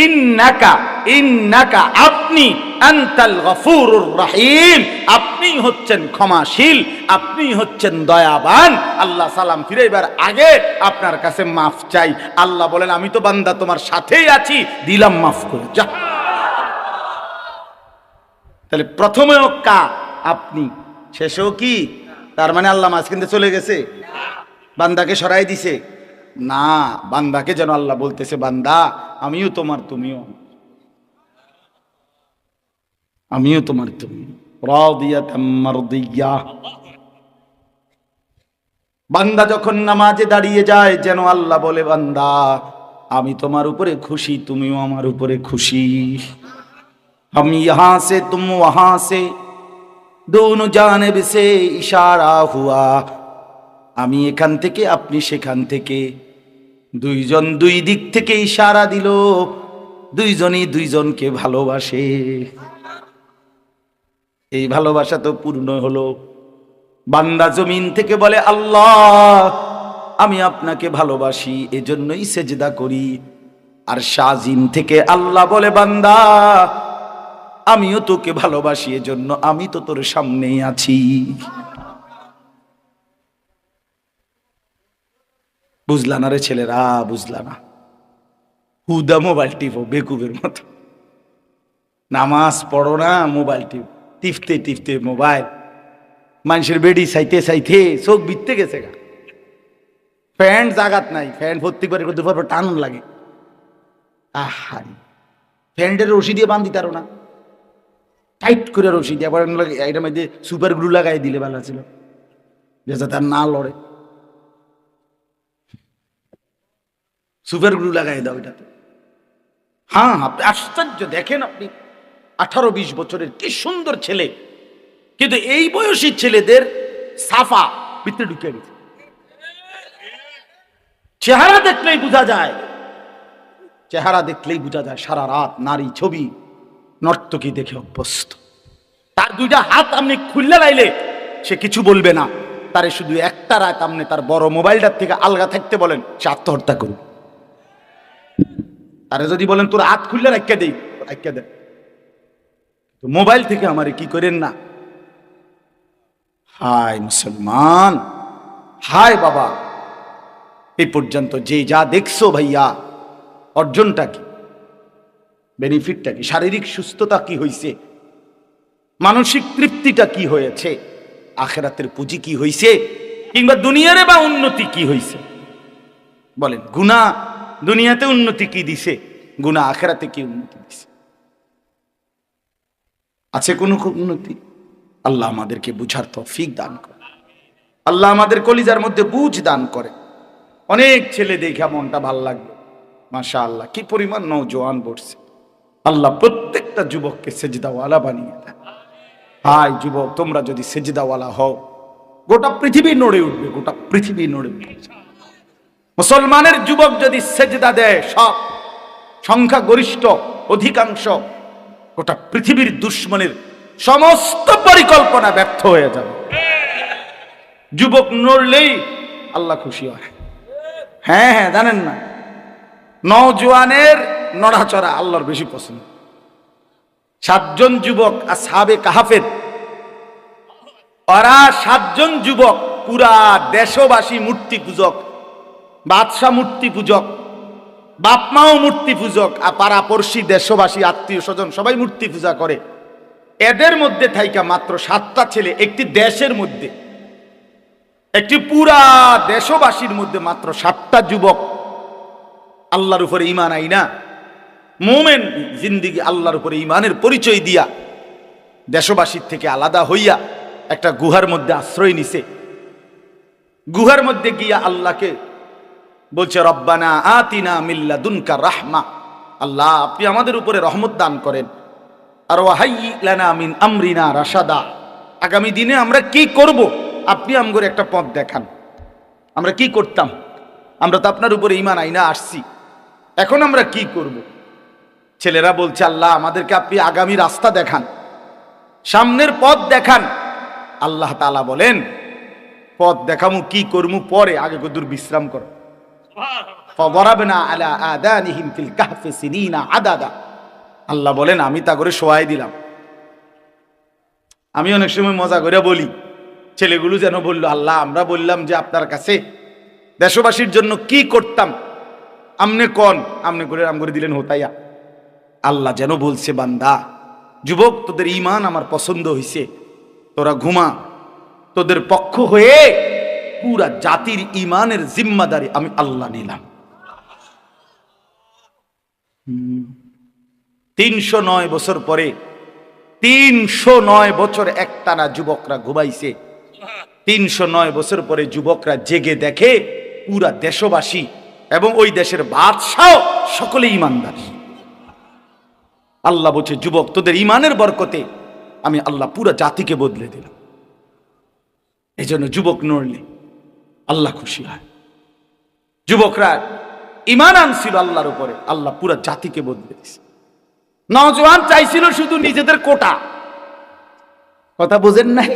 ইন্নাকা আপনি আনতাল গফুরুর রহিম, আপনি হচ্ছেন ক্ষমাশীল, আপনি হচ্ছেন দয়াবান। আল্লাহ সালাম ফিরাইবার আগে আপনার কাছে মাফ চাই। আল্লাহ বলেন আমি তো বান্দা তোমার সাথেই আছি, দিলাম মাফ করে যা। তাহলে প্রথমেও কা আপনি, শেষেও কি? তার মানে আল্লাহ মাঝখান চলে গেছে, বান্দাকে সরাই দিছে না। বান্দাকে যেন আল্লাহ বলতেছে বান্দা আমিও তোমার তুমিও, আমিও তোমার তুমি। রাদিয়াতাম মারদিয়া। বান্দা যখন নামাজে দাঁড়িয়ে যায় যেন আল্লাহ বলে বান্দা আমি তোমার উপরে খুশি, তুমিও আমার উপরে খুশি। हम यहाँ से तुम वहां से दोनों जानिब से इशारा हुआ, আমি এখান থেকে আপনি সেখান থেকে, দুইজন দুই দিক থেকে ইশারা দিল, দুইজনই দুইজনকে ভালোবাসে। এই ভালোবাসা তো পূর্ণ হলো। বান্দা জমিন থেকে বলে আল্লাহ আমি আপনাকে ভালোবাসি এজন্যই সেজদা করি। আর শাজিম থেকে আল্লাহ বলে বান্দা আমিও তোকে ভালোবাসি এজন্য আমি তো তোর সামনেই আছি। বুঝলা না রে ছেলেরা, বুঝলা না? হুদা মোবাইল টিপো বেকুবের মতো, নামাজ পড়ো না, মোবাইল টিপ টিপতে টিপতে মোবাইল, মানুষের বেডি চাইতে চাইতে চোখ বিতে গেছে গা। প্যান্ট জাগাত নাই, প্যান্ট প্রত্যেকবার করতে পারবো টান লাগে। আহারি প্যান্টের রশি দিয়ে বাঁধি তারো না, টাইট করে রশি দিয়ে আবার এটার মধ্যে সুপার গ্লু লাগাই দিলে ভালো ছিল, যাতে তার না লড়ে। সুপার গ্লু লাগাই দাও এটাতে। হ্যাঁ আপনি আশ্চর্য দেখেন, আপনি 18-20 বছরের কি সুন্দর ছেলে, কিন্তু এই বয়সী ছেলেদের সাফা ভিতরে ঢুকে গেছে। চেহারা দেখলেই বোঝা যায়, চেহারা দেখলেই বোঝা যায় সারা রাত নারী ছবি নর্তকী দেখে অভ্যস্ত। তার দুইটা হাত আপনি খুললে রাইলে সে কিছু বলবে না, তারে শুধু একটা রাত আপনি তার বড় মোবাইলটার থেকে আলগা থাকতে বলেন, সে আত্মহত্যা করুন। তারে যদি বলেন তোর হাত খুললে রাখা দেই, রাখা দেন, তো মোবাইল থেকে আমারে কি করেন না। হায় মুসলমান, হায় বাবা, এই পর্যন্ত যে যা দেখছো ভাইয়া, অর্জনটা কি, বেনিফিটটা কি, শারীরিক সুস্থতা কি হয়েছে, মানসিক তৃপ্তিটা কি হয়েছে, আখেরাতের পুঁজি কি হয়েছে, কিংবা দুনিয়ারে বা উন্নতি কি হয়েছে বলেন? গুনাহ দুনিয়াতে উন্নতি কি দিছে, গুনাহ আখেরাতে কি উন্নতি দিছে? আছে কোনো উন্নতি? আল্লাহ আমাদেরকে বুঝার তৌফিক দান করে, আল্লাহ আমাদের কলিজার মধ্যে বুঝ দান করে। অনেক ছেলে দেখে মনটা ভাল লাগবে, মাশাআল্লাহ কি পরিমাণ নওজোয়ান বসছে। আল্লাহ প্রত্যেকটা যুবককে সেজদাওয়ালা বানিয়ে দেন। হায় যুবক, তোমরা যদি সেজদাওয়ালা হও গোটা পৃথিবী নড়ে উঠবে, গোটা পৃথিবী নড়ে উঠবে। মুসলমানের যুবক যদি সেজদা দেয়, সব সংখ্যা গরিষ্ঠ অধিকাংশ, গোটা পৃথিবীর দুশ্মনের সমস্ত পরিকল্পনা ব্যর্থ হয়ে যাবে। যুবক নড়লেই আল্লাহ খুশি হয়। হ্যাঁ হ্যাঁ, জানেন না, নওজোয়ানের নড়াচড়া আল্লাহর বেশি পছন্দ। 7 জন যুবক আসহাবে কাহাফের, ওরা 7 জন যুবক পুরা দেশবাসী মূর্তি পূজক, বাদশাহ মূর্তি পূজক, বাপ মাও মূর্তি পূজক, আর পাড়াপড়শি দেশবাসী আত্মীয় স্বজন সবাই মূর্তি পূজা করে। এদের মধ্যে থাইকা মাত্র 7টা ছেলে, একটি দেশের মধ্যে, একটি পুরা দেশবাসীর মধ্যে মাত্র 7টা যুবক আল্লাহর উপরে ঈমান আইনা মোমেন জিন্দিগি আল্লাহর উপরে ঈমানের পরিচয় দিয়া দেশবাসীর থেকে আলাদা হইয়া একটা গুহার মধ্যে আশ্রয় নিছে। গুহার মধ্যে গিয়া আল্লাহকে বলছে রব্বানা আতিনা মিন লাদুনকা রাহমা, আল্লাহ আপনি আমাদের উপরে রহমত দান করেন, আর ওয়াহাইয়ি লানা মিন আমরিনা রাশাদা, আগামী দিনে আমরা কি করব আপনি আমগরে একটা পথ দেখান। আমরা কি করতাম? আমরা তো আপনার উপরে ঈমান আইনা আসছি, এখন আমরা কি করব? ছেলেরা বলছে, আল্লাহ আমাদেরকে আপনি আগামী রাস্তা দেখান, সামনের পথ দেখান। আল্লাহ তাআলা বলেন, পথ দেখামু, কি করমু পরে, আগে কদুর বিশ্রাম করো। ফাদরাবনা আলা আদানিহিম ফিল কাহফি সিনিনা আদাদা। আল্লাহ বলেন, আমি তা করে শোয়াই দিলাম। আমি অনেক সময় মজা করে বলি, ছেলেগুলো যেন বলল, আল্লাহ আমরা বললাম যে আপনার কাছে দেশবাসীর জন্য কি করতাম, আমনে কোন আমনে করে আম করে দিলেন হোতাইয়া। আল্লাহ যেন বলছে, বান্দা যুবক, তোদের ঈমান আমার পছন্দ হইছে, তোরা ঘুমা, তোদের পক্ষ হয়ে পুরা জাতির ঈমানের জিম্মাদারি আমি আল্লাহ নিলাম। 309 বছর পরে, 309 বছর একটানা যুবকরা ঘুমাইছে। 309 বছর পরে যুবকরা জেগে দেখে পুরা দেশবাসী এবং ওই দেশের বাদশাহ সকলে ঈমানদার। আল্লাহ বলছে, যুবক তোদের ঈমানের বরকতে আমি আল্লাহ পুরা জাতিকে বদলে দিলাম। এই জন্য যুবক নড়লে আল্লাহ খুশি হয়। যুবকরা ঈমান আনছিল আল্লাহর উপরে, আল্লাহ পুরা জাতিকে বদলে দিয়েছে। নওজোয়ান চাইছিল শুধু নিজেদের কোটা, কথা বুঝেন নাই?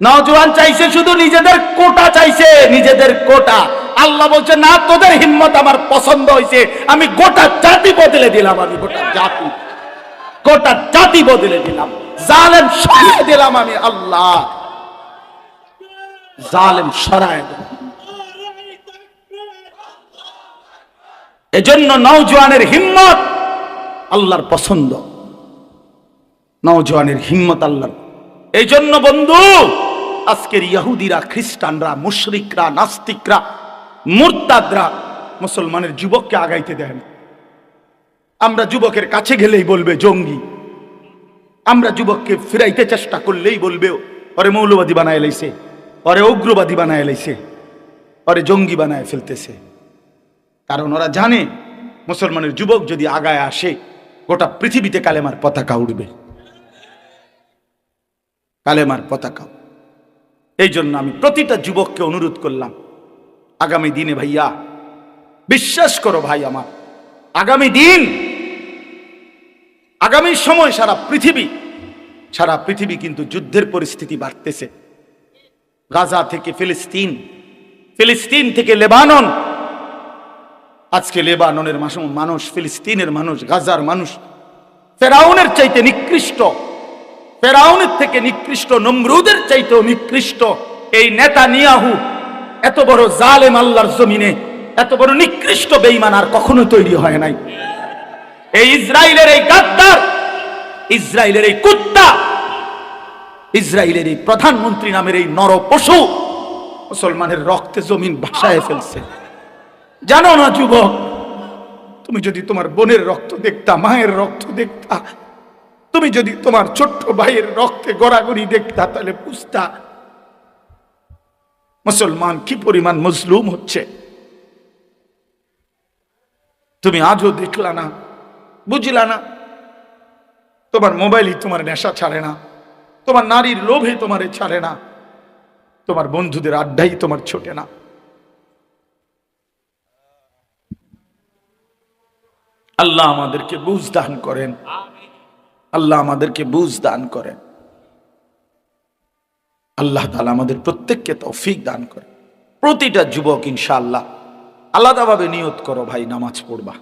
নওজোয়ান চাইছে শুধু নিজেদের কোটা, চাইছে নিজেদের কোটা। আল্লাহ বলছে, না, তোদের হিম্মত আমার পছন্দ হয়েছে, আমি গোটা জাতি বদলে দিলাম। আমি গোটা জাতি বদলে দিলাম, জালেম সরায় দিলাম। আমি আল্লাহ জালেম সরায় দিলাম। এজন্য নওজোয়ানের হিম্মত আল্লাহর পছন্দ, নওজোয়ানের হিম্মত আল্লাহর। এই জন্য বন্ধু, আজকের ইহুদিরা, খ্রিস্টানরা, মুশরিকরা, নাস্তিকরা, মুরতাদরা মুসলমানের যুবককে আগাইতে দেয় না। আমরা যুবকের কাছে গেলেই বলবে জঙ্গি, আমরা যুবককে ফিরাইতে চেষ্টা করলেই বলবে ওরে মৌলবাদী বানায় লাইছে, ওরে উগ্রবাদী বানায় লাইছে, ওরে জঙ্গি বানায় ফেলতেছে। কারণ ওরা জানে মুসলমানের যুবক যদি আগায় আসে, গোটা পৃথিবীতে কালেমার পতাকা উঠবে, কালেমার পতাকা। এই জন্য আমি প্রতিটা যুবককে অনুরোধ করলাম, আগামী দিনে ভাইয়া বিশ্বাস করো ভাই আমার, আগামী দিন, আগামী সময় সারা পৃথিবী কিন্তু যুদ্ধের পরিস্থিতি বাড়তেছে। গাজা থেকে ফিলিস্তিন, ফিলিস্তিন থেকে লেবানন। আজকে লেবাননের মানুষ, ফিলিস্তিনের মানুষ, গাজার মানুষ ফেরাউনের চাইতে নিকৃষ্ট, ফেরাউনের থেকে নিকৃষ্ট, নমরুদের চাইতেও নিকৃষ্ট। এই নেতানিয়াহু এত বড় জালেম আল্লাহর জমিনে, এত বড় নিকৃষ্ট বেঈমান আর কখনো তৈরি হয় নাই। এই ইসরায়েলের এই গাদ্দার, ইসরায়েলের এই কুত্তা, ইসরায়েলের এই প্রধানমন্ত্রী নামের এই নর পশু মুসলমানের রক্তে জমিন ভাসায় ফেলছে। জানো না যুবক, তুমি যদি তোমার বোনের রক্ত দেখতা, মায়ের রক্ত দেখতা, তুমি যদি তোমার ছোট্ট ভাইয়ের রক্তে গড়াগড়ি দেখতা, তাহলে বুঝতা মুসলমান কি পরিমাণ মজলুম হচ্ছে। তুমি আজও দেখলা না, বুঝলা না। তোমার মোবাইলই তোমার নেশা ছাড়ে না, তোমার নারীর লোভে তোমারে ছাড়ে না, তোমার বন্ধুদের আড্ডাই তোমার ছোটে না। আল্লাহ আমাদেরকে বুঝ দান করেন, আল্লাহ আমাদেরকে বুঝ দান করেন। আল্লাহ তাআলা আমাদের প্রত্যেককে তৌফিক দান করেন। প্রতিটা যুবক ইনশাআল্লাহ আলাদাভাবে নিয়ত করো ভাই, নামাজ পড়বা।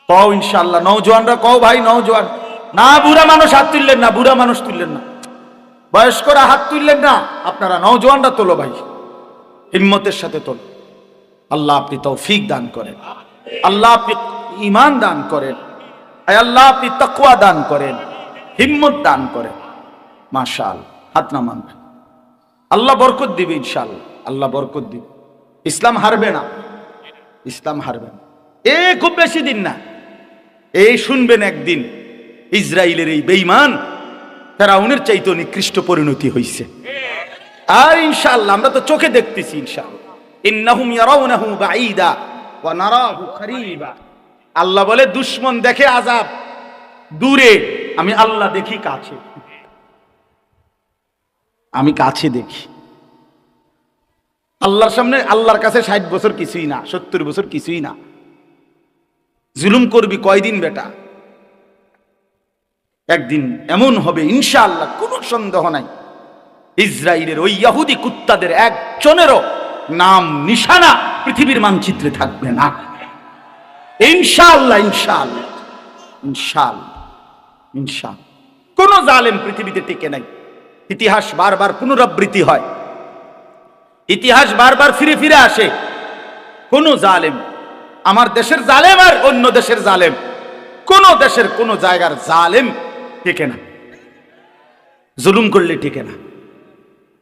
কও ইনশাআল্লাহ, নওজোয়ানরা কও ভাই, নওজোয়ান না, বুড়া মানুষ হাত তুললেন না, বুড়া মানুষ তুললেন না, বয়স্করা হাত তুললেন না, আপনারা নওজোয়ানরা তোলো ভাই, হিম্মতের সাথে তোলো। আল্লাহ আপনি তৌফিক দান করেন, আল্লাহ আপনি ঈমান দান করেন, আল্লাহ আপনি তাকওয়া দান করেন, হিম্মত দান করেন। মাশাআল্লাহ, হাত নামান, আল্লাহ বরকত দিবে ইনশাআল্লাহ, আল্লাহ বরকত দিবে। ইসলাম হারবে না, ইসলাম হারবে না। খুব বেশি দিন না, এই শুনবেন একদিন ইসরায়েলের এই বেঈমান ফেরাউনের চাইতে নিকৃষ্ট পরিণতি হইছে। আর ইনশাআল্লাহ আমরা তো চোখে দেখতেছি ইনশাআল্লাহ। ইন্নাহুম ইয়ারাউনাহু বাঈদা ওয়া নারাহু করিবা। আল্লাহ বলে দুশমন দেখে আযাব দূরে, আমি আল্লাহ দেখি কাছে। আমি কাছে দেখি। আল্লাহর সামনে, আল্লাহর কাছে 60 বছর কিছুই না, 70 বছর কিছুই না। জুলুম করবি কয়দিন বেটা? একদিন এমন হবে ইনশাআল্লাহ, কোনো সন্দেহ নাই, ইসরায়েলের ওই ইহুদি কুত্তাদের একজনেরও নাম নিশানা পৃথিবীর মানচিত্রে থাকবে না, ইনশাআল্লাহ। ইনশাআল্লাহ, ইনশাআল্লাহ, ইনশাআল্লাহ। কোন জালেম পৃথিবীতে টিকে নাই। ইতিহাস বারবার পুনরাবৃত্তি হয়, ইতিহাস বারবার ফিরে ফিরে আসে। কোন জালেম, আমার দেশের জালেম আর অন্য দেশের জালেম, কোন দেশের কোন জায়গার জালেম টিকে না। জুলুম করলে টিকে না,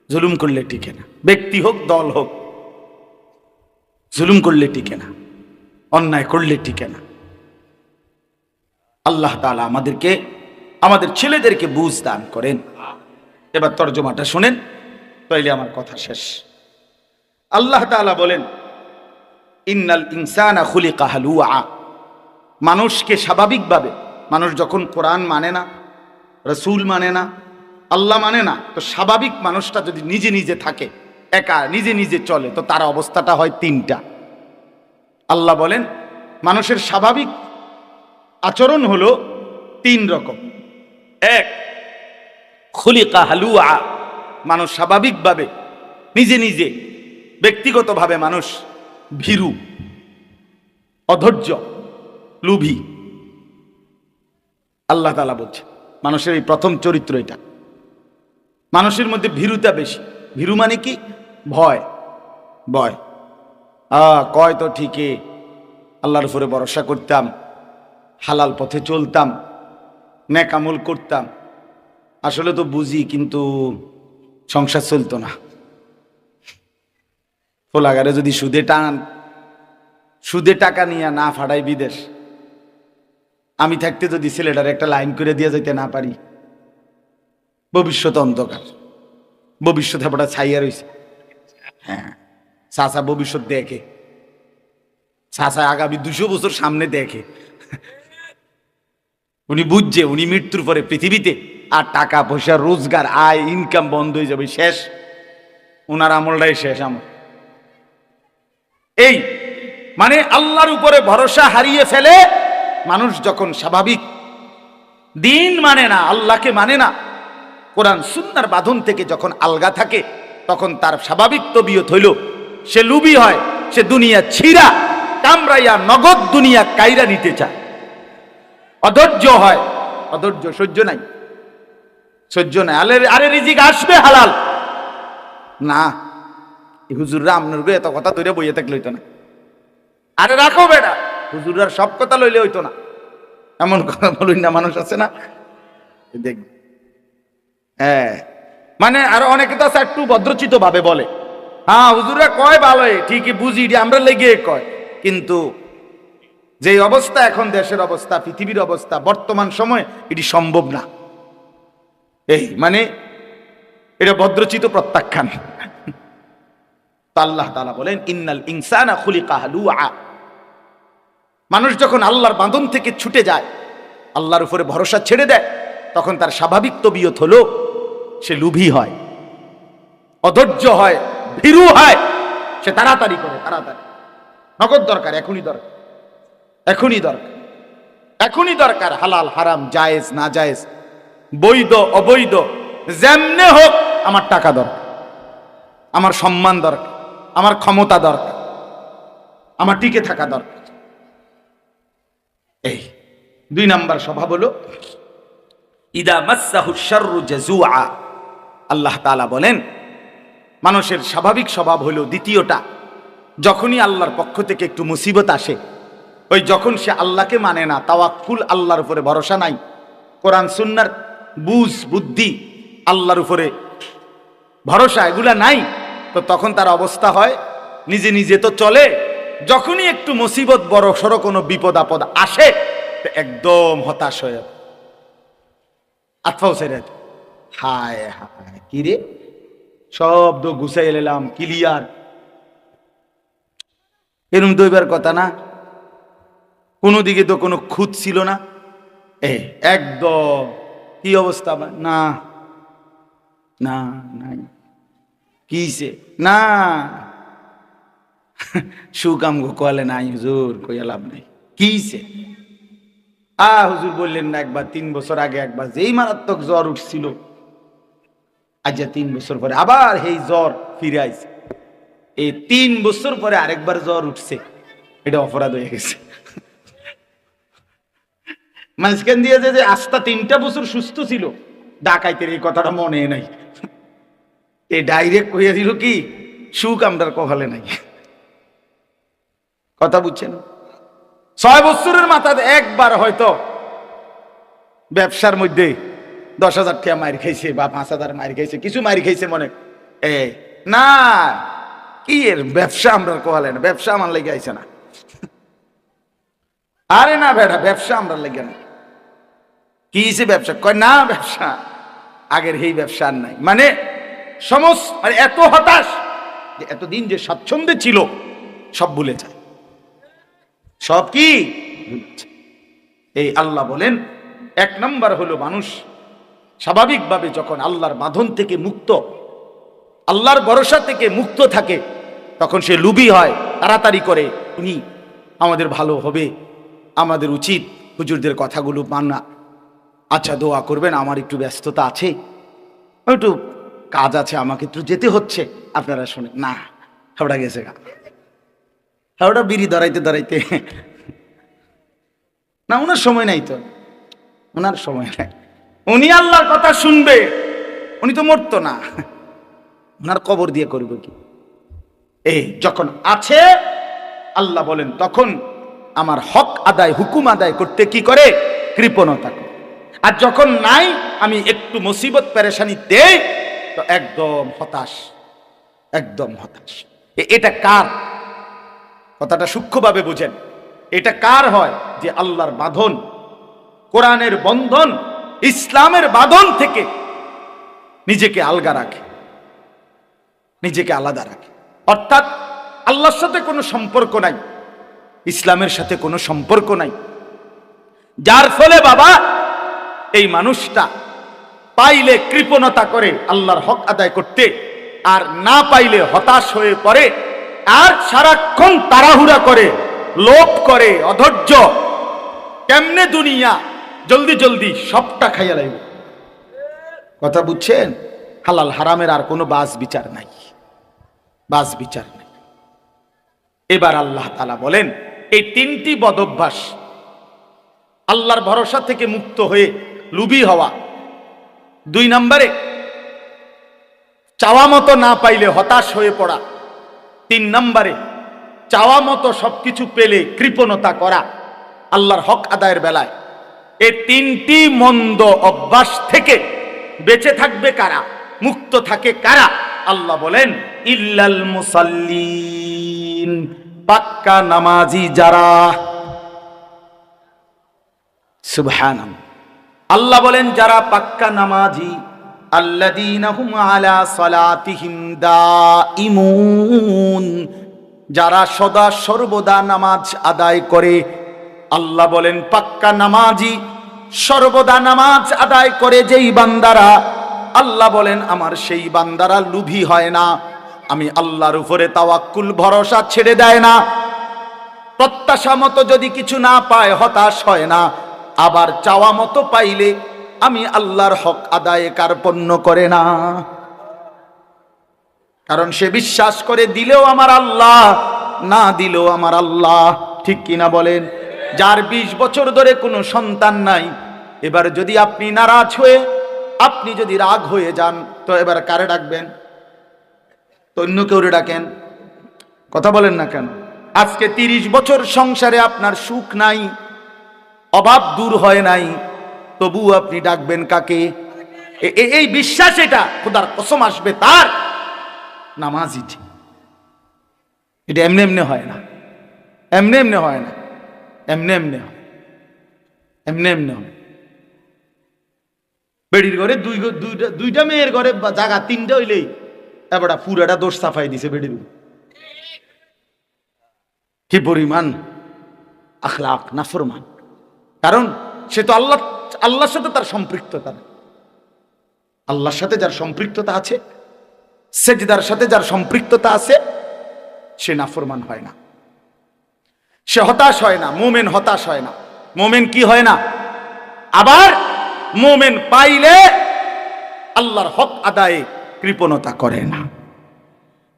জুলুম করলে টিকে না। ব্যক্তি হোক, দল হোক, জুলুম করলে টিকে না, অন্যায় করলে টিকে না। আল্লাহ তাআলা আমাদেরকে, আমাদের ছেলেদেরকে বুঝ দান করেন। এবার তর্জমাটা শুনেন, তাইলে আমার কথা শেষ। আল্লাহ তাআলা বলেন, ইন্নাল ইনসানা খুলিকা হালুআ। মানুষকে স্বাভাবিকভাবে, মানুষ যখন কোরআন মানে না, রসুল মানে না, আল্লাহ মানে না, তো স্বাভাবিক মানুষটা যদি নিজে নিজে থাকে, একা নিজে নিজে চলে, তো তার অবস্থাটা হয় তিনটা। আল্লাহ বলেন মানুষের স্বাভাবিক আচরণ হলো 3 রকম। এক, খুলিকা হালুআ, মানুষ স্বাভাবিকভাবে নিজে নিজে ব্যক্তিগতভাবে মানুষ ভীরু, অধৈর্য, লোভী। আল্লাহ তাআলা বলছে মানুষের এই প্রথম চরিত্র এটা। মানুষের মধ্যে ভীরুতা বেশি। ভীরু মানে কি? ভয়, ভয়। কয় তো ঠিকই, আল্লাহর উপরে ভরসা করতাম, হালাল পথে চলতাম, নেক আমল করতাম, আসলে তো বুঝি কিন্তু সংসার চলতো না। ফোলাগারে যদি সুদে টাকা নিয়ে না ফাড়াই বিদেশ, আমি থাকতে যদি ছেলেটার একটা লাইন করে দিয়ে যেতে না পারি, ভবিষ্যৎ অন্ধকার। ভবিষ্যৎ হেপাটা ছাইয়া রয়েছে। হ্যাঁ, চাচা ভবিষ্যৎ দেখে, চাচা আগামী 200 বছর সামনে দেখে। উনি বুঝছে উনি মৃত্যুর পরে পৃথিবীতে আর টাকা পয়সা, রোজগার, আয়, ইনকাম বন্ধ হয়ে যাবে, শেষ। ওনার আমলটাই শেষ আমল। এই মানে আল্লাহর উপরে ভরসা হারিয়ে ফেলে মানুষ যখন স্বাভাবিক দিন মানে না, আল্লাহকে মানে না, কোরআন সুন্নাহর বাঁধন থেকে যখন আলগা থাকে, তখন তার স্বাভাবিক তবিয়ত হইল সে লুবি হয়, সে দুনিয়া ছিঁড়া কামড়াইয়া নগদ দুনিয়া কাইরা নিতে চায়। অধৈর্য হয়, অধৈর্য, সহ্য নাই, সহ্য নাই। আরে রিজিক আসবে হালাল না, হুজুররা আপনার এত কথা ধরে বইয়ে থাকলে হইতো না। আরে রাখো বেটা, হুজুরার সব কথা লইলে হইতো না, এমন কথা বলুন না, মানুষ আছে না দেখ। হ্যাঁ, মানে আরো অনেকে তো আছে একটু ভদ্রচিত ভাবে বলে, হ্যাঁ হুজুরা কয় ভালো, ঠিকই বুঝি, আমরা লেগে কয়, কিন্তু যে অবস্থা এখন দেশের অবস্থা, পৃথিবীর অবস্থা, বর্তমান সময় এটি সম্ভব না। এই মানে এটা ভদ্রচিত প্রত্যাখ্যান। আল্লাহ তাআলা বলেন ইন্নাল ইনসানা খুলিকা হালুআ। মানুষ যখন আল্লাহর বাঁধন থেকে ছুটে যায়, আল্লাহর উপরে ভরসা ছেড়ে দেয়, তখন তার স্বাভাবিক তবিয়ত হলো সে লোভী হয়, অধৈর্য হয়, ভীরু হয়, সে তাড়াতাড়ি করে, তাড়াতাড়ি নগদ দরকার, এখনই দরকার, এখনই দরকার, এখনই দরকার। হালাল হারাম, জায়েজ না জায়েজ, বৈধ অবৈধ, যেমনে হোক আমার টাকা দরকার, আমার সম্মান দরকার, আমার ক্ষমতা দরকার, আমার টিকে থাকা দরকার। এই 2 নাম্বার স্বভাব হলো ইদা মাসসাহু শাররু জাজুআ। আল্লাহ তাআলা বলেন মানুষের স্বাভাবিক স্বভাব হলো দ্বিতীয়টা, যখনই আল্লাহর পক্ষ থেকে একটু মুসিবত আসে, ওই যখন সে আল্লাহকে মানে না, তাওয়াক্কুল, আল্লাহর উপরে ভরসা নাই, কোরআন সুন্নাহর বুঝ বুদ্ধি, আল্লাহর উপরে ভরসা এগুলা নাই, তো তখন তার অবস্থা হয় নিজে নিজে তো চলে, যখনই একটু মুসিবত, বড় সড়ো কোনো বিপদ আপদ আসে, একদম হতাশ হয়ে আতফাও ছেড়ে, হায় হায় কি রে, শব্দ গুছাই এলাম ক্লিয়ার, এরম দইবার কথা না, কোনো দিকে তো কোনো খুঁত ছিল না, একদম কি অবস্থা না, না নাই কিছে না সুকাম গো কলে নাই হুজুর কইয়া লাভ নাই কিছে হুজুর বললেন না একবার 3 বছর আগে একবার যেই মারাত্মক জ্বর উঠছিল আজ 3 বছর পরে আবার এই জ্বর ফিরে আইছে এই 3 বছর পরে আরেকবার জ্বর উঠছে এটা অপরাধ হয়ে গেছে মাঝখান দিয়ে যে আস্তা 3টা বছর সুস্থ ছিল ডাকাইতের এই কথাটা মনে নাই এই ডাইরেক্ট কইয়া দিল কি সুখ আমরার কপালে নাই কথা বুঝছেন 6 বছরের মাথায় একবার হয়তো ব্যবসার মধ্যে 10,000 টাকা মার খাইছে বা 5,000 মার খাইছে কিছু মার খাইছে মনে না কি এর ব্যবসা আমরার কপালে না ব্যবসা আমার লেগে আইছে না আরে না বেটা ব্যবসা আমরা লেগে না কি হিসে ব্যবসা কয় না ব্যবসা আগের এই ব্যবসা আর নাই মানে সমস্ত এত হতাশ যে এতদিন যে স্বাচ্ছন্দ্যে ছিল সব ভুলে যায় সব কি এই আল্লাহ বলেন 1 নাম্বার হলো মানুষ স্বাভাবিকভাবে যখন আল্লাহর বাঁধন থেকে মুক্ত আল্লাহর ভরসা থেকে মুক্ত থাকে তখন সে লুবি হয় তাড়াতাড়ি করে উনি আমাদের ভালো হবে আমাদের উচিত হুজুরদের কথাগুলো মানা আচ্ছা দোয়া করবেন আমার একটু ব্যস্ততা আছে একটু কাজ আছে আমাকে একটু যেতে হচ্ছে আপনারা শুনে না হাওড়া গেছে গা হাওড়া বিড়ি দাঁড়াইতে দাঁড়াইতে না ওনার সময় নাই তো ওনার সময় নাই উনি আল্লাহর কথা শুনবে উনি তো মরতো না ওনার কবর দিয়ে করবে কি যখন আছে আল্লাহ বলেন তখন আমার হক আদায় হুকুম আদায় করতে কি করে কৃপণতা করে আর যখন নাই আমি একটু মুসিবত পেরেশানি দেই তো একদম হতাশ এটা কার কথাটা সূক্ষ্মভাবে বুঝেন এটা কার হয় যে আল্লাহর বাঁধন কোরআনের বন্ধন ইসলামের বাঁধন থেকে নিজেকে আলগা রাখে নিজেকে আলাদা রাখে অর্থাৎ আল্লাহর সাথে কোনো সম্পর্ক নাই ইসলামের সাথে কোনো সম্পর্ক নাই যার ফলে বাবা এই মানুষটা পাইলে কৃপণতা করে আল্লাহর হক আদায় করতে আর না পাইলে হতাশ হয়ে পড়ে আর সারাক্ষণ তাড়াহুড়া করে লোভ করে অধৈর্য কেমনে দুনিয়া জলদি জলদি সবটা খাইয়া লাইব কথা বুঝছেন হালাল হারামের আর কোনো বাস বিচার নাই এবার আল্লাহ তাআলা বলেন এই 3টি বদঅভ্যাস আল্লাহর ভরসা থেকে মুক্ত হয়ে লুবি হওয়া 2 নম্বরে চাওয়া মতো না পাইলে হতাশ হয়ে পড়া 3 নম্বরে চাওয়া মতো সবকিছু পেলে কৃপণতা করা আল্লাহর হক আদায়ের বেলায় এই 3টি মন্দ অভ্যাস থেকে বেঁচে থাকবে কারা মুক্ত থাকে কারা আল্লাহ বলেন ইল্লাল মুসাল্লিন পাক্কা নামাজি যারা সুবহানাল্লাহ আল্লাহ বলেন যারা পাক্কা নামাজি আল্লাযীনা হুম আলা সালাতিহিম দাঈমুন যারা সদা সর্বদা নামাজ আদায় করে আল্লাহ বলেন পাক্কা নামাজি সর্বদা নামাজ আদায় করে যেই বান্দারা আল্লাহ বলেন আমার সেই বান্দারা লোভী হয় না আমি আল্লাহর উপরে তাওয়াক্কুল ভরসা ছেড়ে দেয় না প্রত্যাশা মতো যদি কিছু না পায় হতাশ হয় না আবার চাওয়া মতো পাইলে আমি আল্লাহর হক আদায়ে কার্পণ্য করে না কারণ সে বিশ্বাস করে দিলেও আমার আল্লাহ না দিলেও আমার আল্লাহ ঠিক কিনা বলেন যার 20 বছর ধরে কোনো সন্তান নাই এবার যদি আপনি নারাজ হয়ে আপনি যদি রাগ হয়ে যান তো এবার কারে ডাকবেন তো অন্য কেউ ডাকেন কথা বলেন না কেন আজকে 30 বছর সংসারে আপনার সুখ নাই অভাব দূর হয় নাই তবু আপনি ডাকবেন কাকে এই বিশ্বাস এটা খোদার কসম আসবে তার নামাজি ঠিক এটা এমনি এমনি হয় না এমনি এমনি হয় না এমনি এমনি হয় এমনি এমনি হয় বেড়ির ঘরে দুইটা মেয়ের ঘরে জায়গা 3টা হইলেই এবার পুরাটা দোষ সাফাই দিছে বেড়ির কি পরিমাণ আখলাক নাফরমান কারণ সে তো আল্লাহর সাথে তার সম্পৃক্ততা আল্লাহর সাথে যার সম্পৃক্ততা আছে, সেজদার সাথে যার সম্পৃক্ততা আছে, সে নাফরমান হয় না, সে হতাশ হয় না। মুমিন হতাশ হয় না। মুমিন কি হয় না? আবার মুমিন পাইলে আল্লাহর হক আদায়ে কৃপণতা করে না।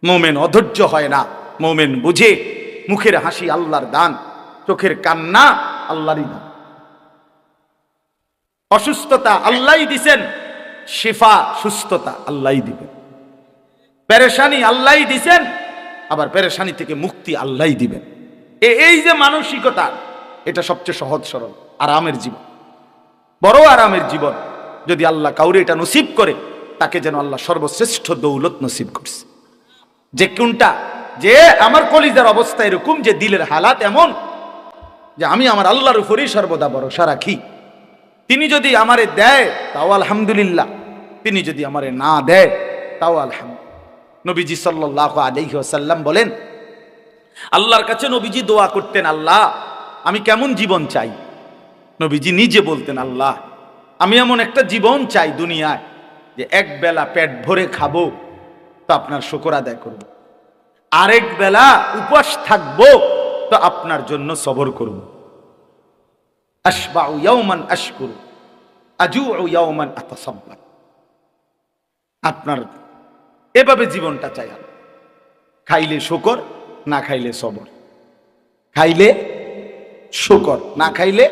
মুমিন অধৈর্য হয় না। মুমিন বুঝে মুখের হাসি আল্লাহর দান, চোখের কান্না আল্লাহরই দান। অসুস্থতা আল্লাহই দিবেন, শিফা সুস্থতা আল্লাহই দিবেন। পেরেশানি আল্লাহই দিবেন, আবার পেরেশানি থেকে মুক্তি আল্লাহই দিবেন। এই যে মানসিকতা, এটা সবচেয়ে সহজ সরল আরামের জীবন, বড় আরামের জীবন। যদি আল্লাহ কাউরে এটা নসিব করে, তাকে যেন আল্লাহ সর্বশ্রেষ্ঠ দৌলত নসিব করছে। যে কোনটা, যে আমার কলিজার অবস্থা এরকম, যে দিলের হালাত এমন যে আমি আমার আল্লাহর উপরই সর্বদা ভরসা রাখি। তিনি যদি আমারে দেয় তাও আলহামদুলিল্লাহ, তিনি যদি আমারে না দেয় তাও আলহামদুলিল্লাহ। নবীজি সাল্লাল্লাহু আলাইহি ওয়াসাল্লাম বলেন, আল্লাহর কাছে নবীজি দোয়া করতেন, আল্লাহ আমি কেমন জীবন চাই। নবীজি নিজে বলতেন, আল্লাহ আমি এমন একটা জীবন চাই দুনিয়ায় যে এক বেলা পেট ভরে খাবো তো আপনার শুকর আদায় করব, আরেক বেলা উপবাস থাকবো তো আপনার জন্য সবর করব। আশবাউ ইয়াওমান আশকুরু আজুউ ইয়াওমান আতাসাব্বার। আপনার এভাবে জীবনটা চাই। খাইলে শুকর, না খাইলে সবর। খাইলে শুকর, না খাইলে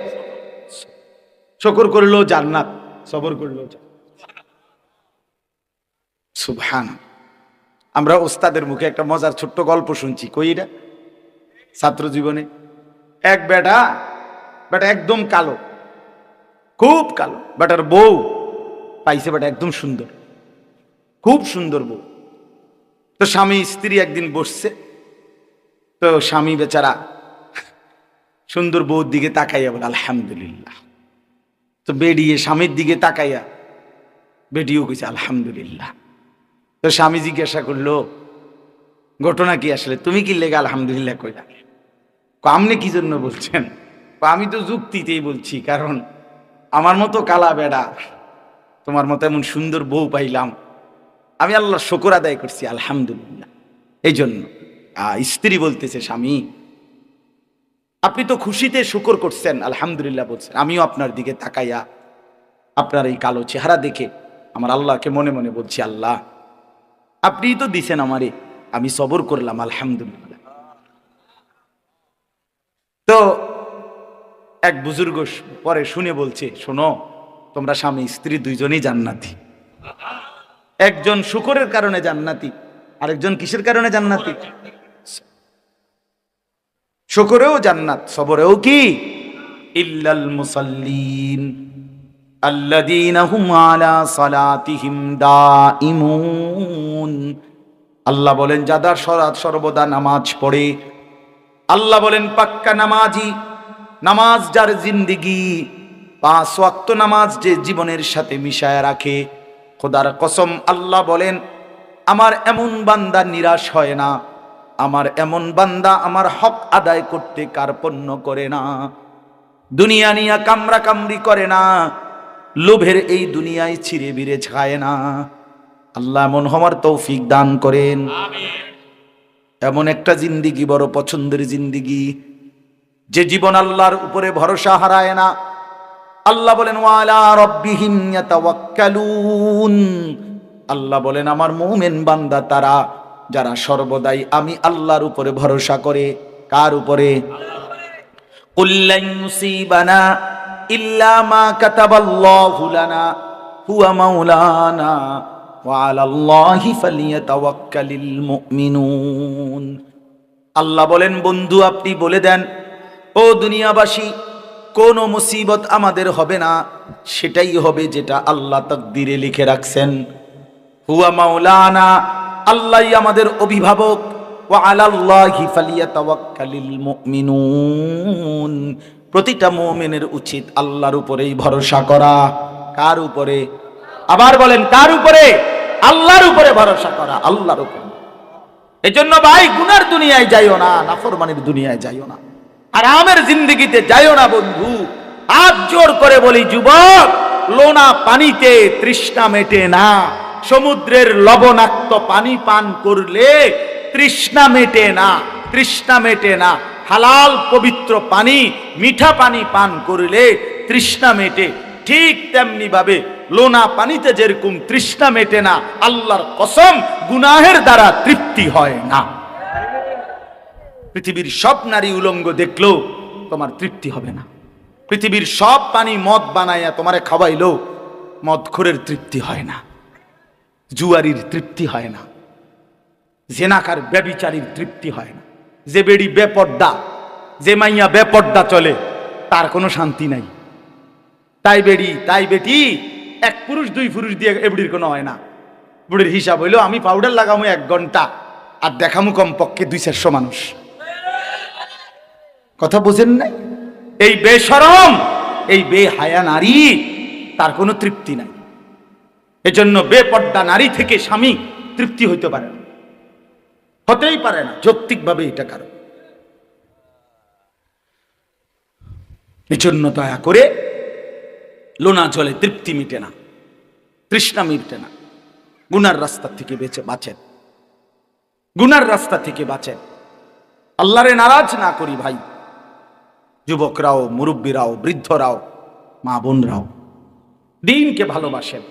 শুকর করলেও জান্নাত, সবর করলেও সুবহান। আমরা ওস্তাদের মুখে একটা মজার ছোট্ট গল্প শুনছি, কইরা ছাত্র জীবনে। এক বেটা একদম কালো, খুব কালো। বেটার বউ পাইছে, বেটা একদম সুন্দর, খুব সুন্দর বউ। তো স্বামী স্ত্রী একদিন বসছে, তো স্বামী বেচারা সুন্দর বউর দিকে তাকাইয়া বলে আলহামদুলিল্লাহ। তো বেরিয়ে স্বামীর দিকে তাকাইয়া বেটিও কইছে আলহামদুলিল্লাহ। তো স্বামী জিজ্ঞাসা করলো, ঘটনা কি আসলে, তুমি কি লেগে আলহামদুলিল্লাহ কইলা? আপনি কি জন্য বলছেন? আমি তো যুক্তিতেই বলছি, কারণ আমার মতো কালা বেড়া, তোমার মতো এমন সুন্দর বউ পাইলাম, আমি আল্লাহর শুকর আদায় করছি আলহামদুলিল্লাহ। এই জন্য স্ত্রী বলতেছে, স্বামী আপনি তো খুশিতে শুকর করছেন, আলহামদুলিল্লাহ বলছেন, আমিও আপনার দিকে তাকাইয়া আপনার এই কালো চেহারা দেখে আমার আল্লাহকে মনে মনে বলছি, আল্লাহ আপনিই তো দিছেন আমারে, আমি সবর করলাম আলহামদুলিল্লাহ। তো এক বুজুর্গ পরে শুনে বলছে, শোনো তোমরা স্বামী স্ত্রী দুইজনই জান্নাতি। একজন শুকরের কারণে জান্নাতি, আরেকজন কিসের কারণে জান্নাতি? শুকরেও জান্নাত, সবরেও কি? ইল্লাল মুসাল্লিন আল্লাযীনা হুম আলা সালাতিহিম দাঈমুন। আল্লাহ বলেন যারা সর্বদা নামাজ পড়ে। আল্লাহ বলেন পাক্কা নামাজি, নামাজ যার জিন্দেগি, 5 ওয়াক্ত নামাজ যে জীবনের সাথে মিশায় রাখে। খোদার কসম আল্লাহ বলেন, আমার এমন বান্দা নিরাশ হয় না, আমার এমন বান্দা আমার হক আদায় করতে কার্পণ্য করে না, দুনিয়া নিয়া কামরা কামরি করে না, লোভের এই দুনিয়ায় ছিঁড়ে বিড়ে খায় না। আল্লাহ এমন হওয়ার তৌফিক দান করেন। এমন একটা জিন্দিগি বড় পছন্দের জিন্দিগি, যে জীবন আল্লাহর উপরে ভরসা হারায় না। আল্লাহ বলেন ওয়ালা রাব্বিহিম ইয়াতাওয়াক্কালুন। আল্লাহ বলেন আমার মুমিন বান্দা তারা যারা সর্বদাই আমি আল্লাহর উপরে ভরসা করে। কার উপরে? কুল লা ইউসিবানা ইল্লা মা কাতাবাল্লাহু লানা হুয়া মাওলানা ওয়া আলাল্লাহি ফালিয়াতাওয়াক্কালিল মুমিনুন। আল্লাহ বলেন বন্ধু আপনি বলে দেন, ও দুনিয়াবাসী, কোন মুসিবত আমাদের হবে না, সেটাই হবে যেটা আল্লাহ তাকদীরে লিখে রাখছেন। হুয়া মাওলানা, আল্লাহই আমাদের অভিভাবক। ওয়া আলাল্লাহি ফালিয়াতাওয়াক্কালিল মুমিনুন। প্রতিটা মুমিনের উচিত আল্লাহর উপরেই ভরসা করা। কার উপরে? আবার বলেন কার উপরে? আল্লাহর উপরে ভরসা করা, আল্লাহর উপরে। এজন্য ভাই গুনার দুনিয়ায় যাইও না, নাফরমানির দুনিয়ায় যাইও না, আরামের জিন্দেগিতে যাইও না বন্ধু। হাত জোর করে বলি যুবক, লোনা পানিতে তৃষ্ণা মেটে না, সমুদ্রের লবণাক্ত পানি পান করলে তৃষ্ণা মেটে না, তৃষ্ণা মেটে না। হালাল পবিত্র পানি, মিঠা পানি পান করলে তৃষ্ণা মেটে। ঠিক তেমনি ভাবে লোনা পানিতে যেরকম তৃষ্ণা মেটে না, আল্লাহর কসম গুনাহের দ্বারা তৃপ্তি হয় না। পৃথিবীর সব নারী উলঙ্গ দেখলেও তোমার তৃপ্তি হবে না। পৃথিবীর সব পানি মদ বানাইয়া তোমারে খাওয়াইলেও মদখোরের তৃপ্তি হয় না, জুয়ারির তৃপ্তি হয় না, জেনাকার ব্যভিচারীর তৃপ্তি হয় না। যে বেড়ি বেপর্দা, যে মাইয়া বেপর্দা চলে, তার কোনো শান্তি নাই। তাই বেড়ি তাই বেটি, এক পুরুষ দুই পুরুষ দিয়ে এবড়ির কোনো হয় না। বুড়ির হিসাব হইলো আমি পাউডার লাগামো 1 ঘন্টা আর দেখামু কমপক্ষে 200-400 মানুষ। কথা বুঝেন নাই? এই বেশরম, এই বেহায়া নারী, তার কোনো তৃপ্তি নাই। এজন্য বেপর্দা নারী থেকে স্বামী তৃপ্তি হইতে পারে না, হতেই পারে না, যৌক্তিকভাবে এটা কারণ। এজন্য দয়া করে লোনা জলে তৃপ্তি মিটে না, তৃষ্ণা মিটে না। গুনার রাস্তা থেকে বাঁচেন, গুনার রাস্তা থেকে বাঁচেন। আল্লাহরে নারাজ না করি ভাই। যুবকরাও, মুরব্বীরাও, বৃদ্ধরাও, মা বোনরাও দ্বীনকে ভালোবাসেন,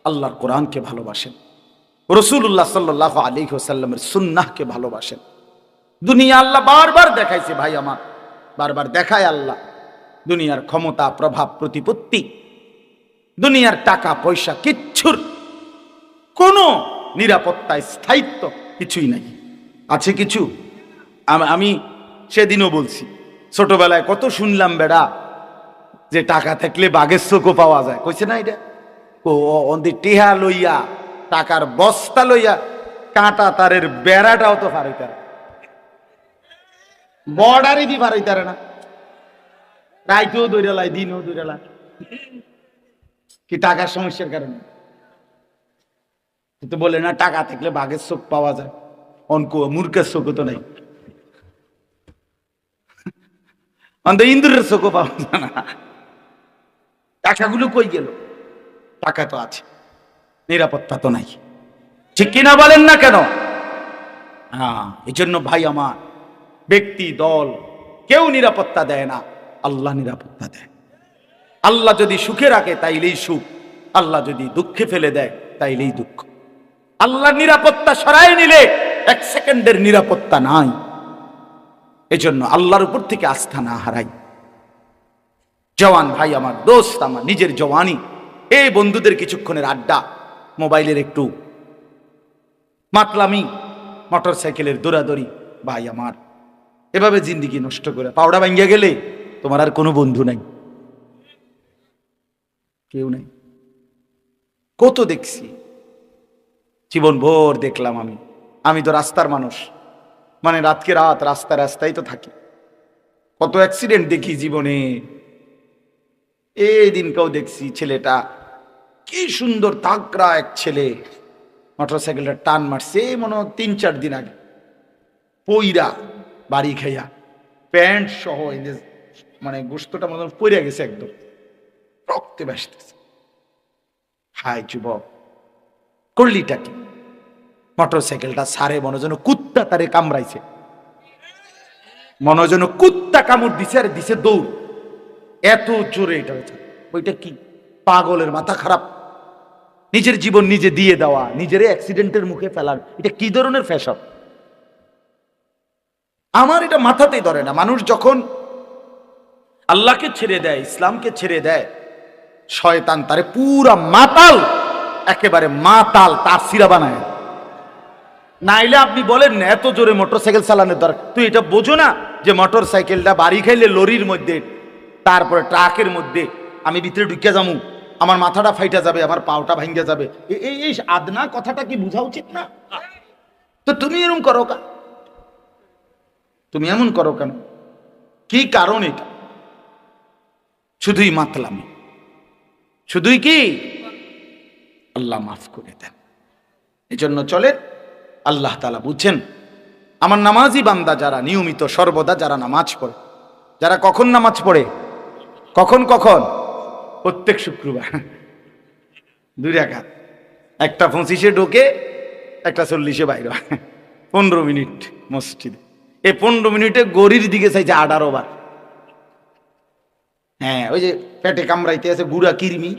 আল্লাহর কোরআনকে ভালোবাসেন, রাসূলুল্লাহ সাল্লাল্লাহু আলাইহি ওয়াসাল্লামের সুন্নাহকে ভালোবাসেন। দুনিয়া আল্লাহ বারবার দেখাইছে ভাই আমার, বারবার দেখায় আল্লাহ। দুনিয়ার ক্ষমতা, প্রভাব, প্রতিপত্তি, দুনিয়ার টাকা পয়সা, কিচ্ছুর কোনো নিরাপত্তা, স্থায়িত্ব কিছুই নাই। আছে কিছু? আমি সেদিনও বলছি, ছোটবেলায় কত শুনলাম বেড়া যে টাকা থাকলে বাঘের চোখও পাওয়া যায়। কইছে না এটা? টিহা লইয়া, টাকার বস্তা লইয়া কাঁটা তারের বেড়াটাও তো ফারাইতার, বর্ডারই দি ফারাইতারে না। রাইতেও দৌড়ে লাই, দিনও দৌড়ে লাই, কি টাকার সমস্যার কারণে। তো বলে না টাকা থাকলে বাঘের চোখ পাওয়া যায়, অঙ্ক মূর্খের চোখও তো নাই, অন্ত ইন্দুরের চোখও পাওয়া যায় না। টাকাগুলো কই গেল? টাকা তো আছে, নিরাপত্তা তো নাই। ঠিক কিনা বলেন না কেন? হ্যাঁ, এই জন্য ভাই আমার, ব্যক্তি দল কেউ নিরাপত্তা দেয় না, আল্লাহ নিরাপত্তা দেয়। আল্লাহ যদি সুখে রাখে তাইলেই সুখ, আল্লাহ যদি দুঃখে ফেলে দেয় তাইলেই দুঃখ। আল্লাহ নিরাপত্তা সরাই নিলে 1 সেকেন্ডের নিরাপত্তা নাই। এজন্য আল্লাহর উপর থেকে আস্থা না হারাই। জওয়ান ভাই আমার, দোস্ত আমার, নিজের জওয়ানি, এই বন্ধুদের কিছুক্ষণের আড্ডা, মোবাইলের একটু মাতলামি, মোটর সাইকেলের দৌড়াদৌড়ি, ভাই আমার, এভাবে জিন্দিগি নষ্ট করে পাউডা ভাঙ্গিয়া গেলে তোমার আর কোনো বন্ধু নাই, কেউ নাই। কত দেখছি, জীবন ভোর দেখলাম। আমি তো রাস্তার মানুষ, মানে রাতকে রাত রাস্তায় তো থাকি। কত অ্যাক্সিডেন্ট দেখি জীবনে। এই দিনকেও দেখছি, ছেলেটা কি সুন্দর তাগড়া এক ছেলে, মোটরসাইকেলটা টান মারছে মনে হয় 3-4 দিন আগে, পইরা বাড়ি খাইয়া প্যান্ট সহ মানে গোস্তটা মনে হয় পইরা গেছে, একদম রক্তে ভাসতেছে। হাই যুবক, করলিটা কি? মোটরসাইকেলটা সারে মনে যেন কুত্তা তারে কামড়াইছে, মনে যেন কুত্তা কামড় দিছে, আর দিছে দৌড়, এত জোরে এটা হয়েছে। ওইটা কি? পাগলের মাথা খারাপ। নিজের জীবন নিজে দিয়ে দেওয়া, নিজের অ্যাক্সিডেন্টের মুখে ফেলার, এটা কি ধরনের ফ্যাশন? আমার এটা মাথাতেই ধরে না। মানুষ যখন আল্লাহকে ছেড়ে দেয়, ইসলামকে ছেড়ে দেয়, শয়তান তারে পুরা মাতাল, একেবারে মাতাল তার সিরা বানায়। নাইলে আপনি বলেন না এত জোরে মোটরসাইকেল চালানোর দরকার। তুই এটা বোঝো না যে মোটরসাইকেলটা বাড়ি খাইলে লরির মধ্যে, তারপরে ট্রাকের মধ্যে আমি ভিতরে ঢুকে যাবো, আমার মাথাটা ফাইটা যাবে, আমার পাওটা ভাঙ্গে যাবে। এই আদনা কথাটা কি বোঝা উচিত না? তো তুমি এরকম করো কেন? তুমি এমন করো কেন? কি কারণ এটা? শুধুই মাতলামি, শুধুই কি? আল্লাহ মাফ করে দেন। এই জন্য চলে, আল্লাহ তাআলা বুঝছেন, আমার নামাজি বান্দা যারা নিয়মিত সর্বদা যারা নামাজ পড়ে, যারা কখন নামাজ পড়ে, কখন প্রত্যেক শুক্রবার 2 রাকাত, একটা 25-এ ঢোকে, একটা 40-এ বাইরে হয়, 15 মিনিট মসজিদে। এই 15 মিনিটে গড়ির দিকে চাইছে 18 বার। হ্যাঁ, ওই যে পেটে কামড়াইতে আছে গুড়া কিরমি,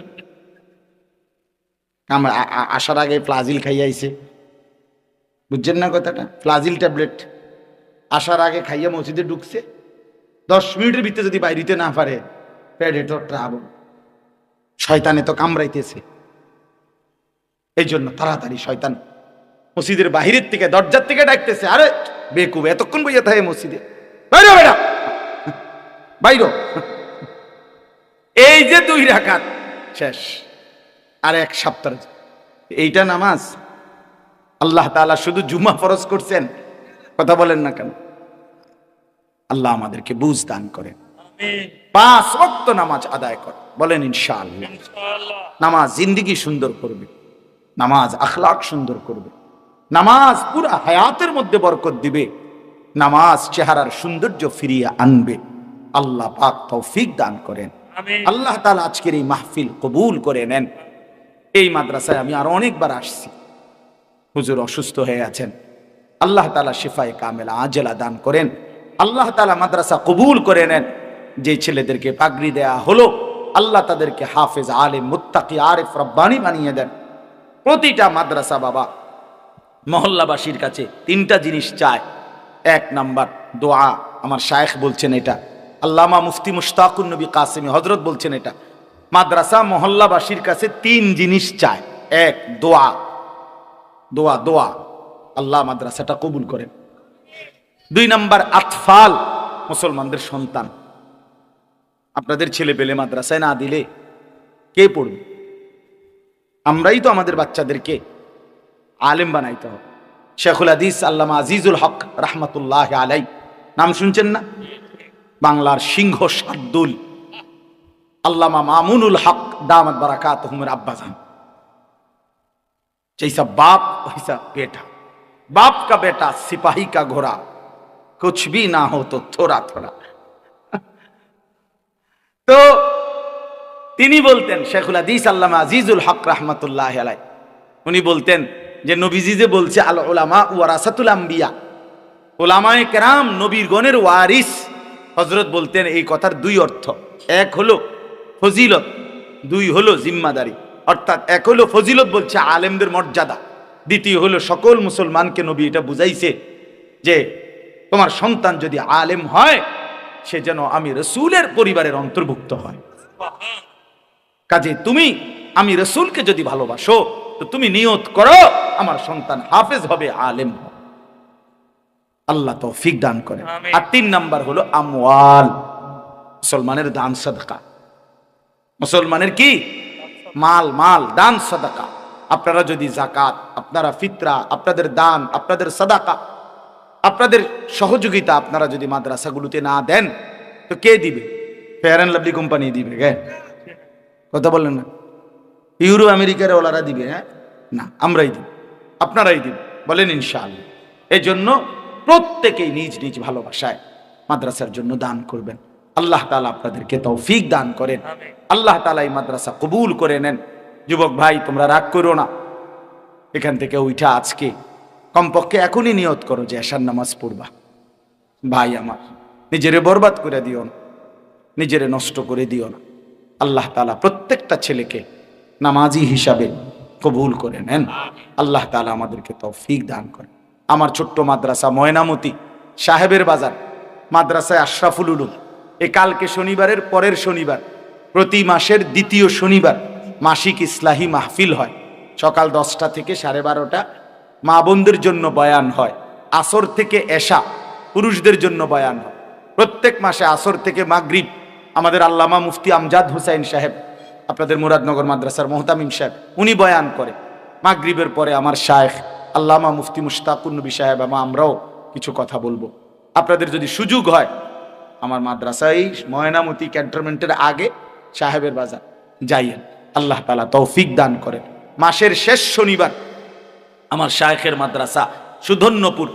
আসার আগে ফ্লাজিল খাইয়া আইছে, বুঝছেন না কথাটা? ফ্লাজিল ট্যাবলেট আসার আগে খাইয়া মসজিদে ঢুকছে, 10 মিনিটের ভিতরে যদি বাইরিতে না পারে, পেটে তো ট্রাবল, শয়তানে তো কামড়াইতেছে। এই জন্য তাড়াতাড়ি শয়তান মসজিদের বাহিরের থেকে, দরজার থেকে ডাকতেছে, আরে বেকুব এতক্ষণ বইয়া থাকে মসজিদে, বাইরো বেটা, বাইরো। এই যে 2 রাকাত শেষ, আর 1 সপ্তাহ। এইটা নামাজ? আল্লাহ তাআলা শুধু জুমা ফরজ করছেন, কথা বলেন না কেন? আল্লাহ আমাদেরকে বুঝ দান করেন। 5 ওয়াক্ত নামাজ আদায় কর, বলেন ইনশাআল্লাহ। নামাজ জিন্দেগি সুন্দর করবে, নামাজ আখলাক সুন্দর করবে, নামাজ পুরা হায়াতের মধ্যে বরকত দিবে, নামাজ চেহারার সৌন্দর্য ফিরিয়ে আনবে। আল্লাহ পাক তৌফিক দান করেন। আল্লাহ তাআলা আজকের এই মাহফিল কবুল করে নেন। এই মাদ্রাসায় আমি আরো অনেকবার আসছি, হুজুর অসুস্থ হয়ে আছেন, আল্লাহ তাআলা শিফায়ে কামেলা আজেলা দান করেন। আল্লাহ তাআলা মাদ্রাসা কবুল করে নেন। যে ছেলেদেরকে পাগড়ি দেয়া হলো, আল্লাহ তাদেরকে হাফেজ, আলেম, মুত্তাকি, আরিফ, রব্বানি বানিয়ে দেন। প্রতিটা মাদ্রাসা বাবা মহল্লাবাসীর কাছে 3টা জিনিস চায়। 1 নাম্বার দোয়া, আমার শায়েখ বলছেন এটা, আল্লামা মুফতি মুশতাকুন নবী কাসেমি হযরত বলছেন এটা। মাদ্রাসা মহল্লাবাসীর কাছে 3 জিনিস চায়। 1 দোয়া, দোয়া, দোয়া, আল্লাহ মাদ্রাসাটা কবুল করেন। 2 নাম্বার আতফাল, মুসলমানদের সন্তান। আপনাদের ছেলে পেলে মাদ্রাসায় না দিলে কে পড়বে? আমরাই তো আমাদের বাচ্চাদেরকে আলেম বানাইতে হবে। শেখুল হাদিস আল্লামা আজিজুল হক রাহমাতুল্লাহ আলাই, নাম শুনছেন না? বাংলার সিংহ শার্দুল আল্লামা মামুনুল হক দামাত বারাকাতুহুমের আব্বাজান। जैसा बाप वैसा बेटा, बाप का बेटा सिपाही का घोड़ा, कुछ भी ना हो तो थोड़ा थोड़ा। তো তিনি বলতেন, শেখুল হাদিস আল্লামা আজিজুল হক রাহমাতুল্লাহ আলাই, উনি বলতেন যে নবীজি যে বলছে আল উলামা ওয়ারাসাতুল আম্বিয়া, উলামায়ে কেরাম নবীর গণের ওয়ারিস। হযরত বলতেন এই কথার 2 অর্থ। 1 হলো ফজিলত, 2 হলো জিম্মাদারি। অর্থাৎ 1 হলো ফজিলত, বলছে আলেমদের মর্যাদা। 2 হলো সকল মুসলমানকে নবী এটা বুঝাইছে যে তোমার সন্তান যদি আলেম হয়, সে যেন আমি রাসূলের পরিবারের অন্তর্ভুক্ত হয়। কাজে তুমি আমি রাসূলকে যদি ভালোবাসো, তো তুমি নিয়ত করো আমার সন্তান হাফেজ হবে, আলেম হবে। আল্লাহ তৌফিক দান করেন। আর 3 নাম্বার হলো আমওয়াল, মুসলমানের দান সাদকা। মুসলমানের কি? মাল, মাল, দান সাদাকা। আপনারা যদি যাকাত, আপনারা ফিতরা, আপনাদের দান, আপনাদের সাদাকা, আপনাদের সহযোগিতা আপনারা যদি মাদ্রাসাগুলোতে না দেন, তো কে দিবে? ফেয়ার অ্যান্ড লাভলি কোম্পানি দিবে? কথা বললেন না? ইউরো আমেরিকার ওলারা দিবে? না, আমরাই দিব, আপনারাই দিব, বলেন ইনশাআল্লাহ। এই জন্য প্রত্যেকেই নিজ নিজ ভালোবাসায় মাদ্রাসার জন্য দান করবেন। আল্লাহ তাআলা আপনাদেরকে তৌফিক দান করেন। আল্লাহ তাআলা এই মাদ্রাসা কবুল করে নেন। যুবক ভাই, তোমরা রাগ করো না, এখান থেকে উঠা আজকে কমপক্ষে এখনই নিয়ত করো যে এশার নামাজ পড়বা। ভাই আমার, নিজেরে বরবাদ করে দিও না, নিজেরে নষ্ট করে দিও না। আল্লাহ তাআলা প্রত্যেকটা ছেলেকে নামাজি হিসাবে কবুল করে নেন। আল্লাহ তাআলা আমাদেরকে তৌফিক দান করেন। আমার ছোট্ট মাদ্রাসা ময়নামতি সাহেবের বাজার মাদ্রাসায় আশরাফুল উলুম, কালকে শনিবারের পরের শনিবার, প্রতি মাসের 2য় শনিবার মাসিক ইসলাহি মাহফিল হয়। সকাল 10টা থেকে 12:30 মা বোনদের জন্য বয়ান হয়। আসর থেকে এশা পুরুষদের জন্য বয়ান হয়। প্রত্যেক মাসে আসর থেকে মাগরিব আমাদের আল্লামা মুফতি আমজাদ হুসাইন সাহেব, আপনাদের মুরাদনগর মাদ্রাসার মোহতামিম সাহেব, উনি বয়ান করে। মাগরিবের পরে আমার শায়েখ আল্লামা মুফতি মুশতাকুন নবী সাহেব, আমরাও কিছু কথা বলবো। আপনাদের যদি সুযোগ হয়, আমার মাদ্রাসায় ময়নামতি ক্যান্টনমেন্টের আগে সাহেবের বাজার যাইয়েন। আল্লাহ তাআলা তৌফিক দান করেন। মাসের শেষ শনিবার আমার শায়েখের মাদ্রাসা সুধন্যপুর,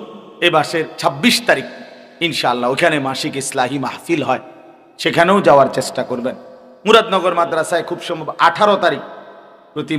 এ মাসের 26 তারিখ ইনশাআল্লাহ ওখানে মাসিক ইসলাহি মাহফিল হয়, সেখানেও যাওয়ার চেষ্টা করবেন। মুরাদনগর মাদ্রাসায় খুব সম্ভব 18 তারিখ প্রতি